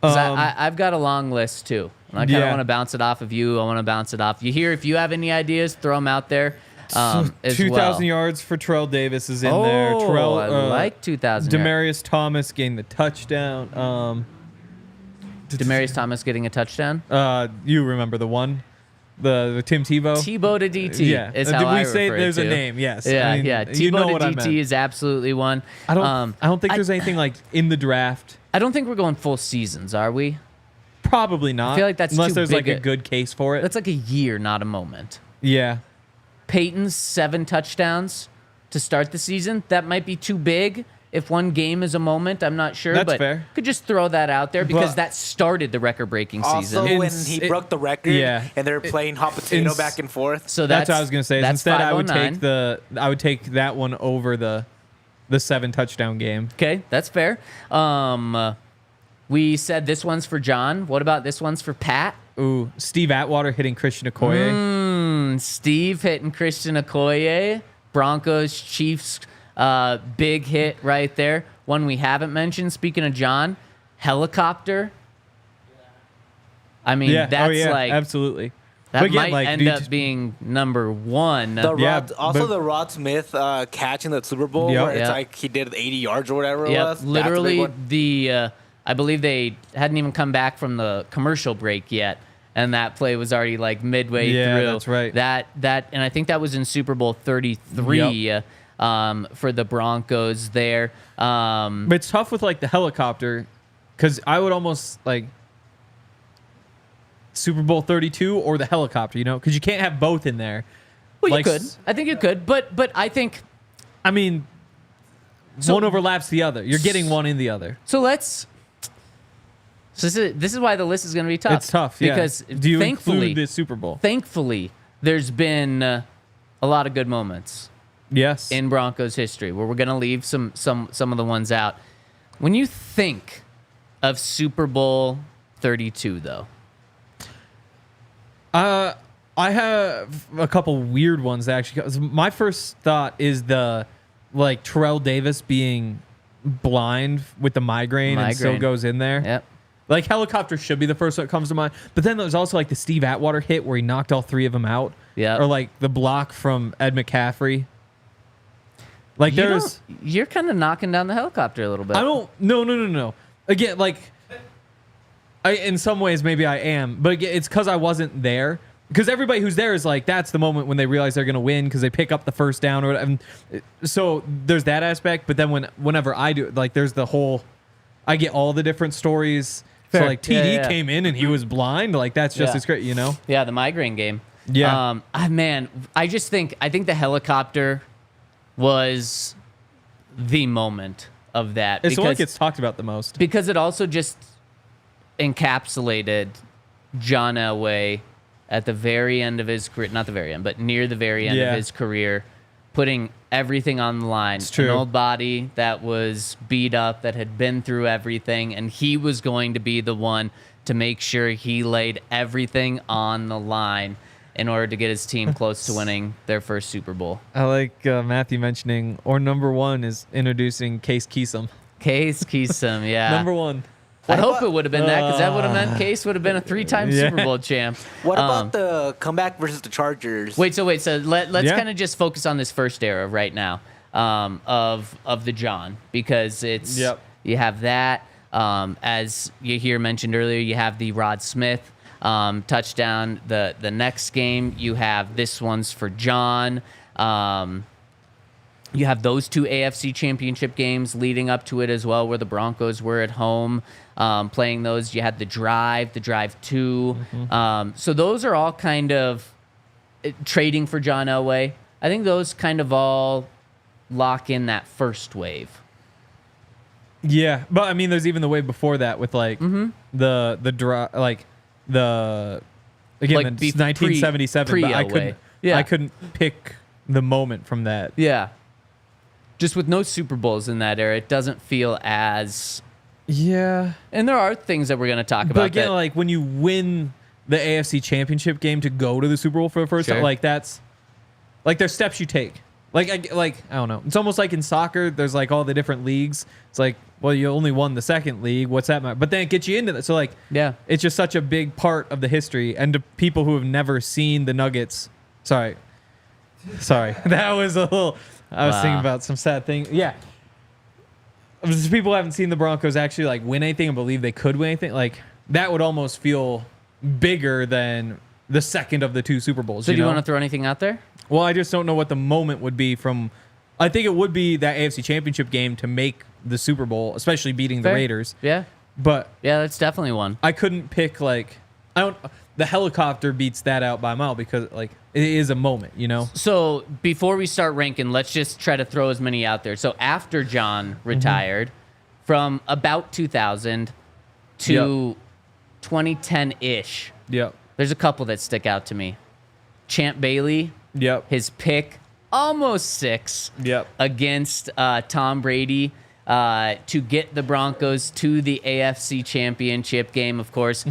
'Cause I've got a long list too. And I kind of want to bounce it off of you. I want to bounce it off you here. If you have any ideas, throw them out there. As 2,000 well. yards for Terrell Davis is in there. Terrell, I like 2,000 yards. Demarius Thomas getting the touchdown. Demarius Thomas getting a touchdown. You remember the one? The Tim Tebow? Tebow to DT Yeah. is Did how I we say refer there's to. a name? Yes. Yeah, I mean, yeah. Tebow you know to what I meant. DT is absolutely one. I don't think there's anything like in the draft. I don't think we're going full seasons, are we? Probably not. I feel like that's unless too there's big like a good case for it. That's like a year, not a moment. Yeah. Peyton's 7 touchdowns to start the season. That might be too big. If one game is a moment, I'm not sure. That's but fair. Could just throw that out there because But- that started the record-breaking Also, season. when he broke the record and they were playing hot potato back and forth. So That's what I was gonna say. Is That's instead, I would 509. take that one over the 7 touchdown game. Okay, that's fair. We said this one's for John. What about this one's for Pat? Ooh, Steve Atwater hitting Christian Okoye. Steve hitting Christian Okoye. Broncos, Chiefs, big hit right there. One we haven't mentioned, speaking of John, helicopter. I mean, Yeah. that's absolutely. that But again, might like, end dude, up being number 1. The Rod Smith catch in the Super Bowl, Yep. where it's Yeah. like he did 80 yards or whatever it Yep, was. That's a big literally one. I believe they hadn't even come back from the commercial break yet, and that play was already like midway Yeah, through. that's right. That and I think that was in Super Bowl 33 for the Broncos there. But it's tough with like the helicopter, because I would almost like Super Bowl 32 or the helicopter, because you can't have both in there. Well, Like, you could. I think you could, but I think I mean, So- one overlaps the other. You're getting one in the other. so. So this is why the list is going to be tough. It's tough, yeah. because Do you thankfully, include the Super Bowl? thankfully, there's been a lot of good moments Yes. in Broncos history where we're going to leave some of the ones out. When you think of Super Bowl 32, though, I have a couple weird ones actually. 'Cause my first thought is the Terrell Davis being blind with the migraine and still Migraine. goes in there. yep. Like helicopter should be the first one that comes to mind. But then there's also like the Steve Atwater hit where he knocked all 3 of them out. Yeah. Or like the block from Ed McCaffrey. Like You're kind of knocking down the helicopter a little bit. No. Again, like in some ways maybe I am, but again, it's because I wasn't there. Because everybody who's there is like, that's the moment when they realize they're going to win because they pick up the first down or whatever. And so there's that aspect. But then whenever I do, like, there's the whole, I get all the different stories. Fair. Yeah, So like TD yeah. came in and he was blind. Like that's just Yeah. as great, Yeah, the migraine game. Yeah. Man, I think the helicopter was the moment of that. It's the one that gets talked about the most. Because it also just encapsulated John Elway at the very end of his career, not the very end, but near the very end Yeah. of his career, putting everything on the line. It's true. An old body that was beat up, that had been through everything, and he was going to be the one to make sure he laid everything on the line in order to get his team close to winning their first Super Bowl. I like Matthew mentioning, or number one is introducing Case Chisholm. Case Chisholm, yeah. Number one. I hope it would have been that, because that would have meant Case would have been a 3-time Super Bowl champ. What about the comeback versus the Chargers? Wait, so let's kind of just focus on this first era right now of the John, because it's you have that, as you hear mentioned earlier, you have the Rod Smith touchdown. The next game, you have this one's for John. You have those two AFC championship games leading up to it as well, where the Broncos were at home playing those. You had the Drive 2. So those are all kind of trading for John Elway. I think those kind of all lock in that first wave. Yeah, but I mean, there's even the wave before that with like the drive, like the again Like the 1977. But I couldn't pick the moment from that. Yeah. Just with no Super Bowls in that era, it doesn't feel as... Yeah. And there are things that we're going to talk about. But again, like when you win the AFC Championship game to go to the Super Bowl for the first time, like that's... Like there's steps you take. Like I don't know. It's almost like in soccer, there's like all the different leagues. It's like, well, you only won the second league. What's that matter? But then it gets you into that. So like, it's just such a big part of the history. And to people who have never seen the Nuggets... Sorry. That was a little... I was thinking about some sad thing. Yeah. People who haven't seen the Broncos actually like win anything and believe they could win anything. Like that would almost feel bigger than the second of the two Super Bowls. So do you want to throw anything out there? Well, I just don't know what the moment would be from. I think it would be that AFC Championship game to make the Super Bowl, especially beating the Raiders. Yeah. But yeah, that's definitely one. I couldn't pick like the helicopter beats that out by a mile because like it is a moment, you know? So before we start ranking, let's just try to throw as many out there. So after John retired, from about 2000 to 2010-ish, there's a couple that stick out to me. Champ Bailey, his pick, almost 6 against Tom Brady to get the Broncos to the AFC Championship game. Of course,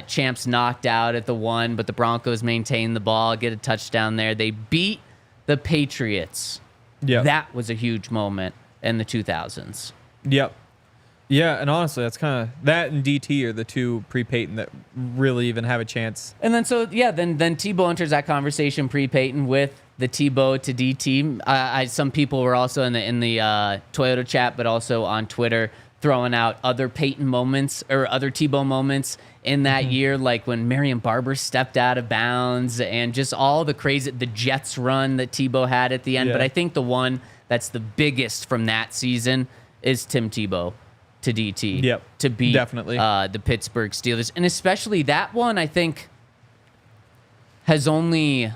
Champ's knocked out at the 1, but the Broncos maintain the ball, get a touchdown there. They beat the Patriots. That was a huge moment in the 2000s. Yeah, and honestly, that's kind of that and DT are the two pre-Payton that really even have a chance. And then then Tebow enters that conversation pre-Payton with the Tebow to DT. Some people were also in the Toyota chat, but also on Twitter throwing out other Payton moments or other Tebow moments in that year, like when Marion Barber stepped out of bounds and just all the Jets run that Tebow had at the end. But I think the one that's the biggest from that season is Tim Tebow to DT to beat the Pittsburgh Steelers. And especially that one, I think, has only...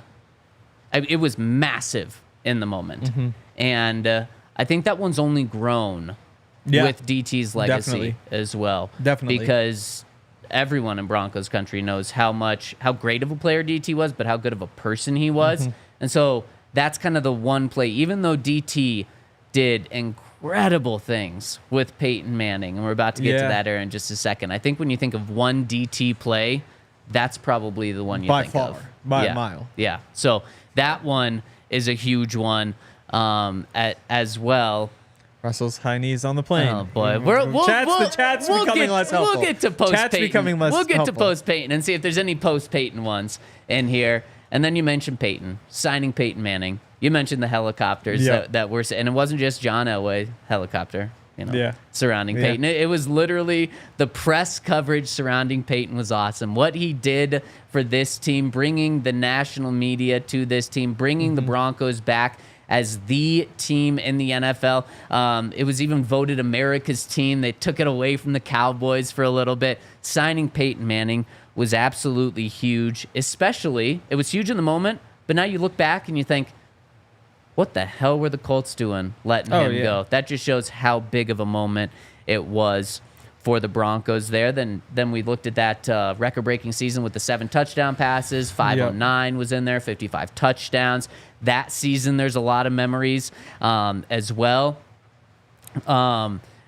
It was massive in the moment. And I think that one's only grown with DT's legacy as well. Because everyone in Broncos country knows how great of a player DT was, but how good of a person he was. And so that's kind of the one play, even though DT did incredible things with Peyton Manning, and we're about to get to that era in just a second. I think when you think of one DT play, that's probably the one you think of. By a mile. Yeah. So that one is a huge one as well. Russell's high knees on the plane. Oh boy, chat's becoming less helpful. We'll get to post Chat's Peyton. becoming less We'll get helpful. to post Peyton and see if there's any post Peyton ones in here. And then you mentioned Peyton signing Peyton Manning. You mentioned the helicopters that were, and it wasn't just John Elway helicopter. Surrounding Peyton. It was literally the press coverage surrounding Peyton was awesome. What he did for this team, bringing the national media to this team, bringing the Broncos back as the team in the NFL. It was even voted America's team. They took it away from the Cowboys for a little bit. Signing Peyton Manning was absolutely huge, especially, it was huge in the moment, but now you look back and you think, what the hell were the Colts doing letting him go? That just shows how big of a moment it was for the Broncos there. Then we looked at that record-breaking season with the 7 touchdown passes. 509 was in there, 55 touchdowns. That season, there's a lot of memories as well.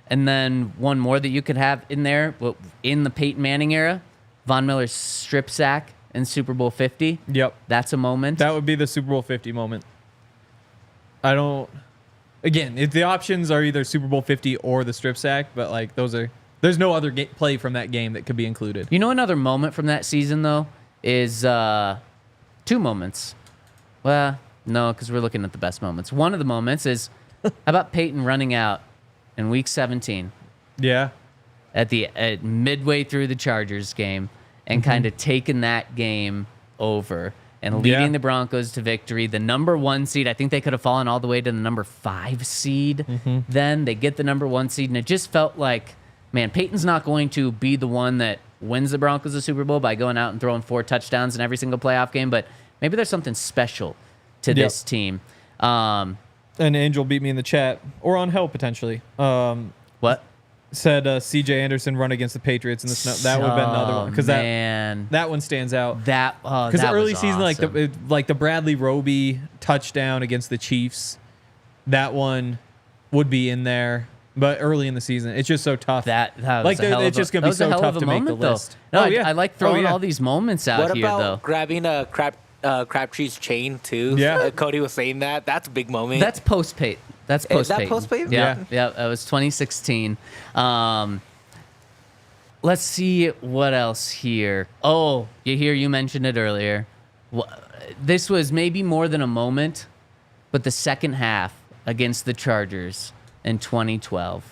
And then one more that you could have in there, in the Peyton Manning era, Von Miller's strip sack in Super Bowl 50. Yep. That's a moment. That would be the Super Bowl 50 moment. Again, if the options are either Super Bowl 50 or the strip sack, but like there's no other play from that game that could be included. You know, another moment from that season, though, is 2 moments. Well, no, because we're looking at the best moments. One of the moments is, how about Peyton running out in Week 17? Yeah. At midway through the Chargers game and kind of taking that game over and leading the Broncos to victory. The number 1 seed, I think they could have fallen all the way to the number 5 seed. Then they get the number 1 seed, and it just felt like, man, Peyton's not going to be the one that wins the Broncos the Super Bowl by going out and throwing 4 touchdowns in every single playoff game, but maybe there's something special to this team. And Angel beat me in the chat, or on Hell potentially. What? Said C.J. Anderson run against the Patriots in the snow. That would have been another one because that one stands out. Because the early season, awesome. like the Bradley Roby touchdown against the Chiefs, that one would be in there. But early in the season, it's just so tough. That was like it's just gonna be so tough to make the list. No, I like throwing all these moments out what here, about though. grabbing a Crabtree's chain too? Yeah. Cody was saying that's a big moment. That's post Peyton. That's post Is that Peyton. post Peyton? Yeah, that was 2016. Let's see what else here. Oh, you mentioned it earlier. This was maybe more than a moment, but the second half against the Chargers in 2012.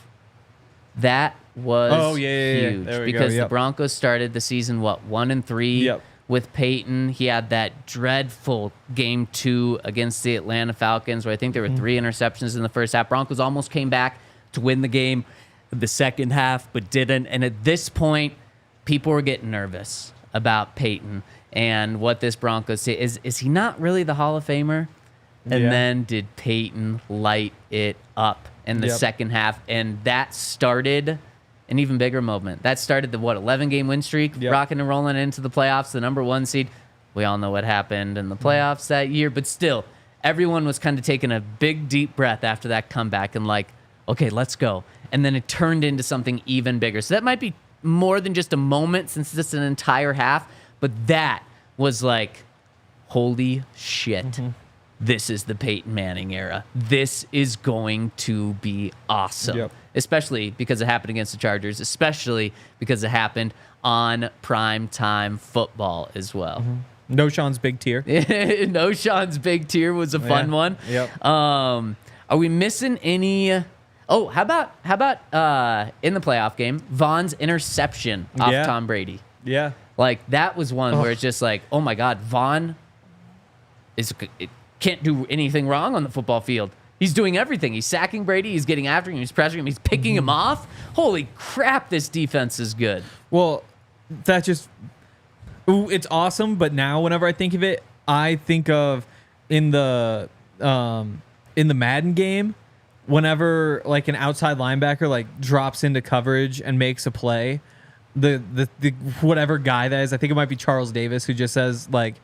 That was huge because the Broncos started the season 1-3 with Peyton. He had that dreadful game 2 against the Atlanta Falcons, where I think there were 3 interceptions in the first half. Broncos almost came back to win the game the second half, but didn't. And at this point, people were getting nervous about Peyton and what this Broncos say. Is he not really the Hall of Famer? And then did Peyton light it up in the second half? And that started an even bigger moment. That started the 11-game win streak, rocking and rolling into the playoffs, the number 1 seed. We all know what happened in the playoffs that year, but still, everyone was kind of taking a big, deep breath after that comeback and like, okay, let's go. And then it turned into something even bigger. So that might be more than just a moment, since it's an entire half, but that was like, holy shit. This is the Peyton Manning era. This is going to be awesome. Especially because it happened against the Chargers, especially because it happened on primetime football as well. No Sean's big tier. No Sean's big tier was a fun one. Are we missing any? Oh, how about in the playoff game, Von's interception off Tom Brady? Yeah. Like, that was one where it's just like, oh my God, Von can't do anything wrong on the football field. He's doing everything. He's sacking Brady. He's getting after him. He's pressuring him. He's picking him off. Holy crap, this defense is good. Well, it's awesome. But now, whenever I think of it, I think of in the Madden game, whenever like an outside linebacker like drops into coverage and makes a play, the whatever guy that is, I think it might be Charles Davis, who just says like,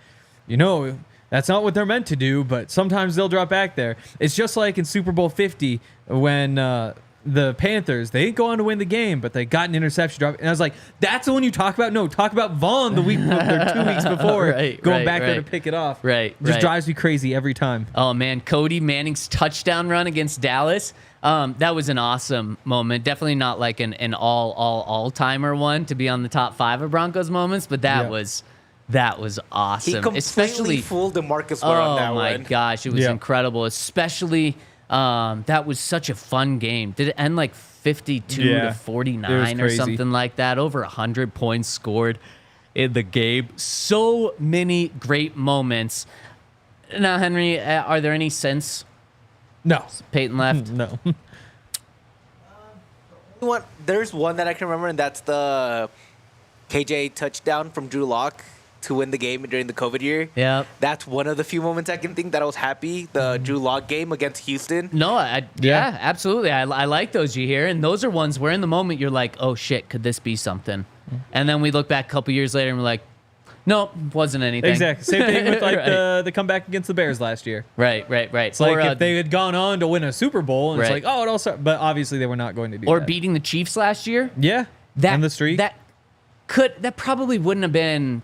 that's not what they're meant to do, but sometimes they'll drop back there. It's just like in Super Bowl 50 when the Panthers, they didn't go on to win the game, but they got an interception drop. And I was like, that's the one you talk about? No, talk about Vaughn the week, 2 weeks before, going back there to pick it off. Just drives me crazy every time. Oh, man. Cody Manning's touchdown run against Dallas. That was an awesome moment. Definitely not like an all-timer one to be on the top 5 of Broncos moments, but that was awesome. He completely fooled DeMarcus Ware on that one. Oh, my gosh. It was incredible. Especially, that was such a fun game. Did it end like 52 to 49 or something like that? Over 100 points scored in the game. So many great moments. Now, Henry, are there any since Peyton left? No. There's one that I can remember, and that's the KJ touchdown from Drew Lock to win the game during the COVID year. Yeah. That's one of the few moments I can think that I was happy. The Drew Lock game against Houston. No, yeah, absolutely. I like those you hear. And those are ones where in the moment you're like, oh, shit, could this be something? And then we look back a couple years later and we're like, No, wasn't anything. Exactly. Same thing with like Right. the comeback against the Bears last year. Right. It's like if they had gone on to win a Super Bowl, and it's Right. like, oh, it all started. But obviously they were not going to do or that. beating the Chiefs last year. Yeah. And the streak. That probably wouldn't have been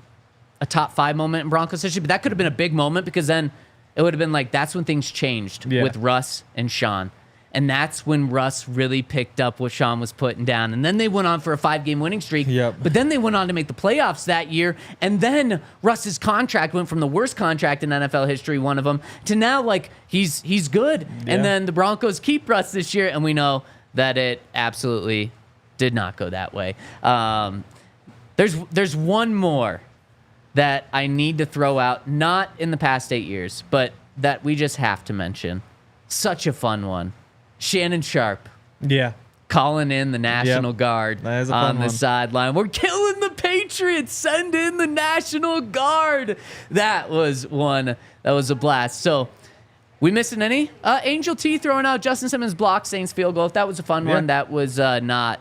a top 5 moment in Broncos history, but that could have been a big moment because then it would have been like that's when things changed with Russ and Sean. And that's when Russ really picked up what Sean was putting down. And then they went on for a 5-game winning streak. Yep. But then they went on to make the playoffs that year. And then Russ's contract went from the worst contract in NFL history, one of them, to now like he's good. Yeah. And then the Broncos keep Russ this year, and we know that it absolutely did not go that way. There's one more that I need to throw out, not in the past 8 years, but that we just have to mention. Such a fun one. Shannon Sharp Yeah. calling in the National Guard That is a fun on the one. sideline. We're killing the Patriots. Send in the National Guard. That was one. That was a blast. So, we missing any? Angel T throwing out Justin Simmons block Saints field goal. That was a fun one. That was not.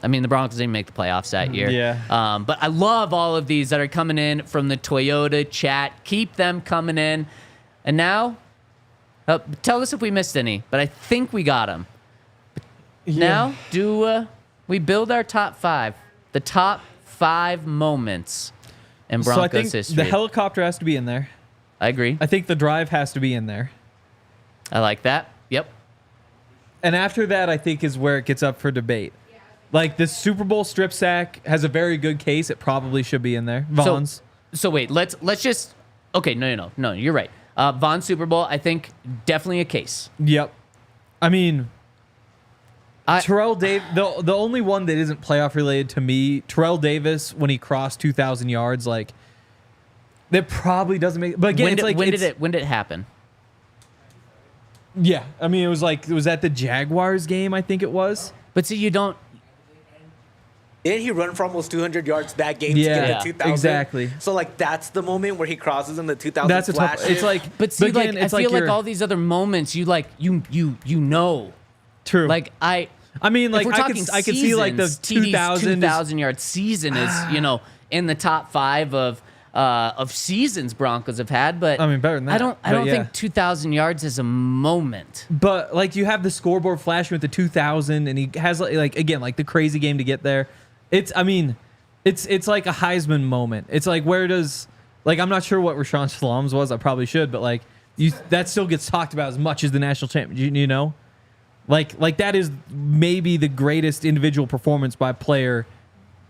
I mean, the Broncos didn't make the playoffs that year. Yeah. But I love all of these that are coming in from the Toyota chat. Keep them coming in. And now, tell us if we missed any, but I think we got them. Now, do we build our top 5? The top 5 moments in Broncos so I think history. the helicopter has to be in there. I agree. I think the drive has to be in there. I like that. Yep. And after that, I think is where it gets up for debate. Like the Super Bowl strip sack has a very good case. It probably should be in there. Vaughn's. So wait, let's just. Okay, no. You're right. Von Super Bowl, I think definitely a case. Yep. I mean, Terrell Davis. The only one that isn't playoff related to me, Terrell Davis, when he crossed 2,000 yards, like that probably doesn't make. But again, when did it happen? Yeah, I mean, it was at the Jaguars game, I think it was. But see, you don't. Didn't he run for almost 200 yards that game Yeah, to get to 2,000? exactly. So, like, that's the moment where he crosses in the 2,000 That's a flash. tough. It's like, But see, again, like, it's I feel like you're- all these other moments, you know. True. Like I mean, like if we're I talking can see like the seasons, 2,000 2,000-yard season is in the top 5 of seasons Broncos have had. But I mean, better than that, I don't but yeah. think 2,000 yards is a moment. But like you have the scoreboard flashing with the 2,000, and he has like again like the crazy game to get there. It's like a Heisman moment. It's like where does like I'm not sure what Rashawn Salam's was. I probably should, but like that still gets talked about as much as the national champion. You know, like that is maybe the greatest individual performance by a player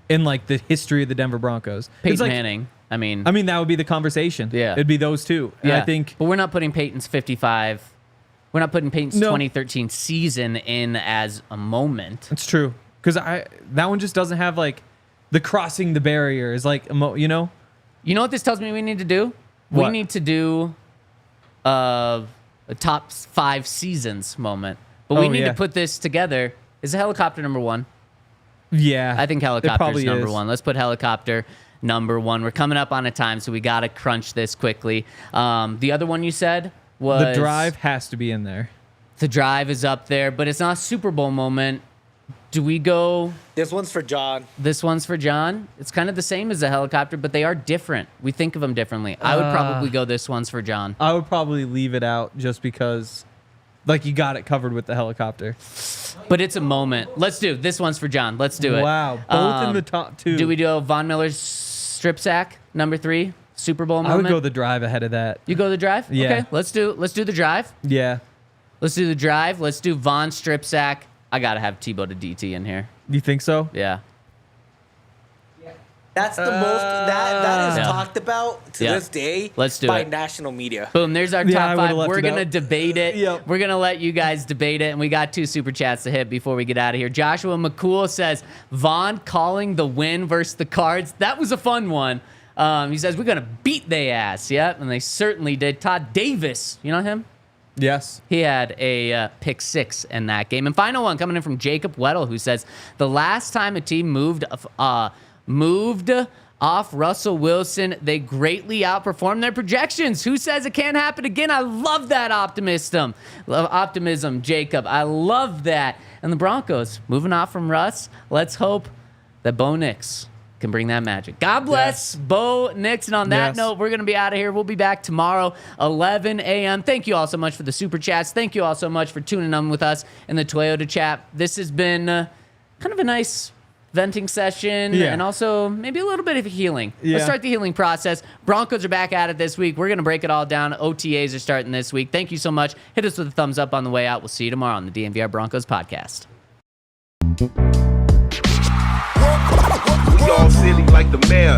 in like the history of the Denver Broncos. Peyton It's like, Manning. I mean, that would be the conversation. Yeah. It'd be those two. And I think but we're not putting Peyton's 55. We're not putting Peyton's 2013 season in as a moment. it's true. Because that one just doesn't have like the crossing the barrier is like you know. You know what this tells me we need to do? What? We need to do a top 5 seasons moment. But we need to put this together. Is a helicopter number 1? Yeah, I think it helicopter's probably number is. 1. Let's put helicopter number 1. We're coming up on a time, so we got to crunch this quickly. The other one you said was... The drive has to be in there. The drive is up there, but it's not a Super Bowl moment. Do we go... This one's for John. This one's for John. It's kind of the same as the helicopter, but they are different. We think of them differently. I would probably go this one's for John. I would probably leave it out just because, like, you got it covered with the helicopter. But it's a moment. Let's do this one's for John. Let's do it. Wow, both in the top 2. Do we do Von Miller's strip sack number 3 Super Bowl I moment? would go the drive ahead of that. You go the drive? Yeah. Okay, let's do the drive. Yeah. Let's do the drive. Let's do Von strip sack. I gotta have Tebow to DT in here. You think so? Yeah. That's the most that is Yeah. talked about to Yeah. this day. Let's do by it. national media. Boom, there's our Yeah, I top would've 5. left We're it going to out. debate it. Yep. We're going to let you guys debate it, and we got 2 super chats to hit before we get out of here. Joshua McCool says, Vaughn calling the win versus the Cards. That was a fun one. He says, we're going to beat they ass. Yep, and they certainly did. Todd Davis, you know him? Yes. He had a pick 6 in that game. And final one coming in from Jacob Weddle, who says, the last time a team moved off Russell Wilson, they greatly outperformed their projections. Who says it can't happen again? I love that optimism, Jacob. I love that. And the Broncos moving off from Russ. Let's hope that Bo Nix can bring that magic. God bless Bo Nix. And on that note, we're going to be out of here. We'll be back tomorrow, 11 a.m. Thank you all so much for the super chats. Thank you all so much for tuning in with us in the Toyota chat. This has been kind of a nice venting session and also maybe a little bit of healing. Let's start the healing process. Broncos are back at it this week. We're going to break it all down. OTAs are starting this week. Thank you so much. Hit us with a thumbs up on the way out. We'll see you tomorrow on the DNVR Broncos podcast. We all silly like the mayor.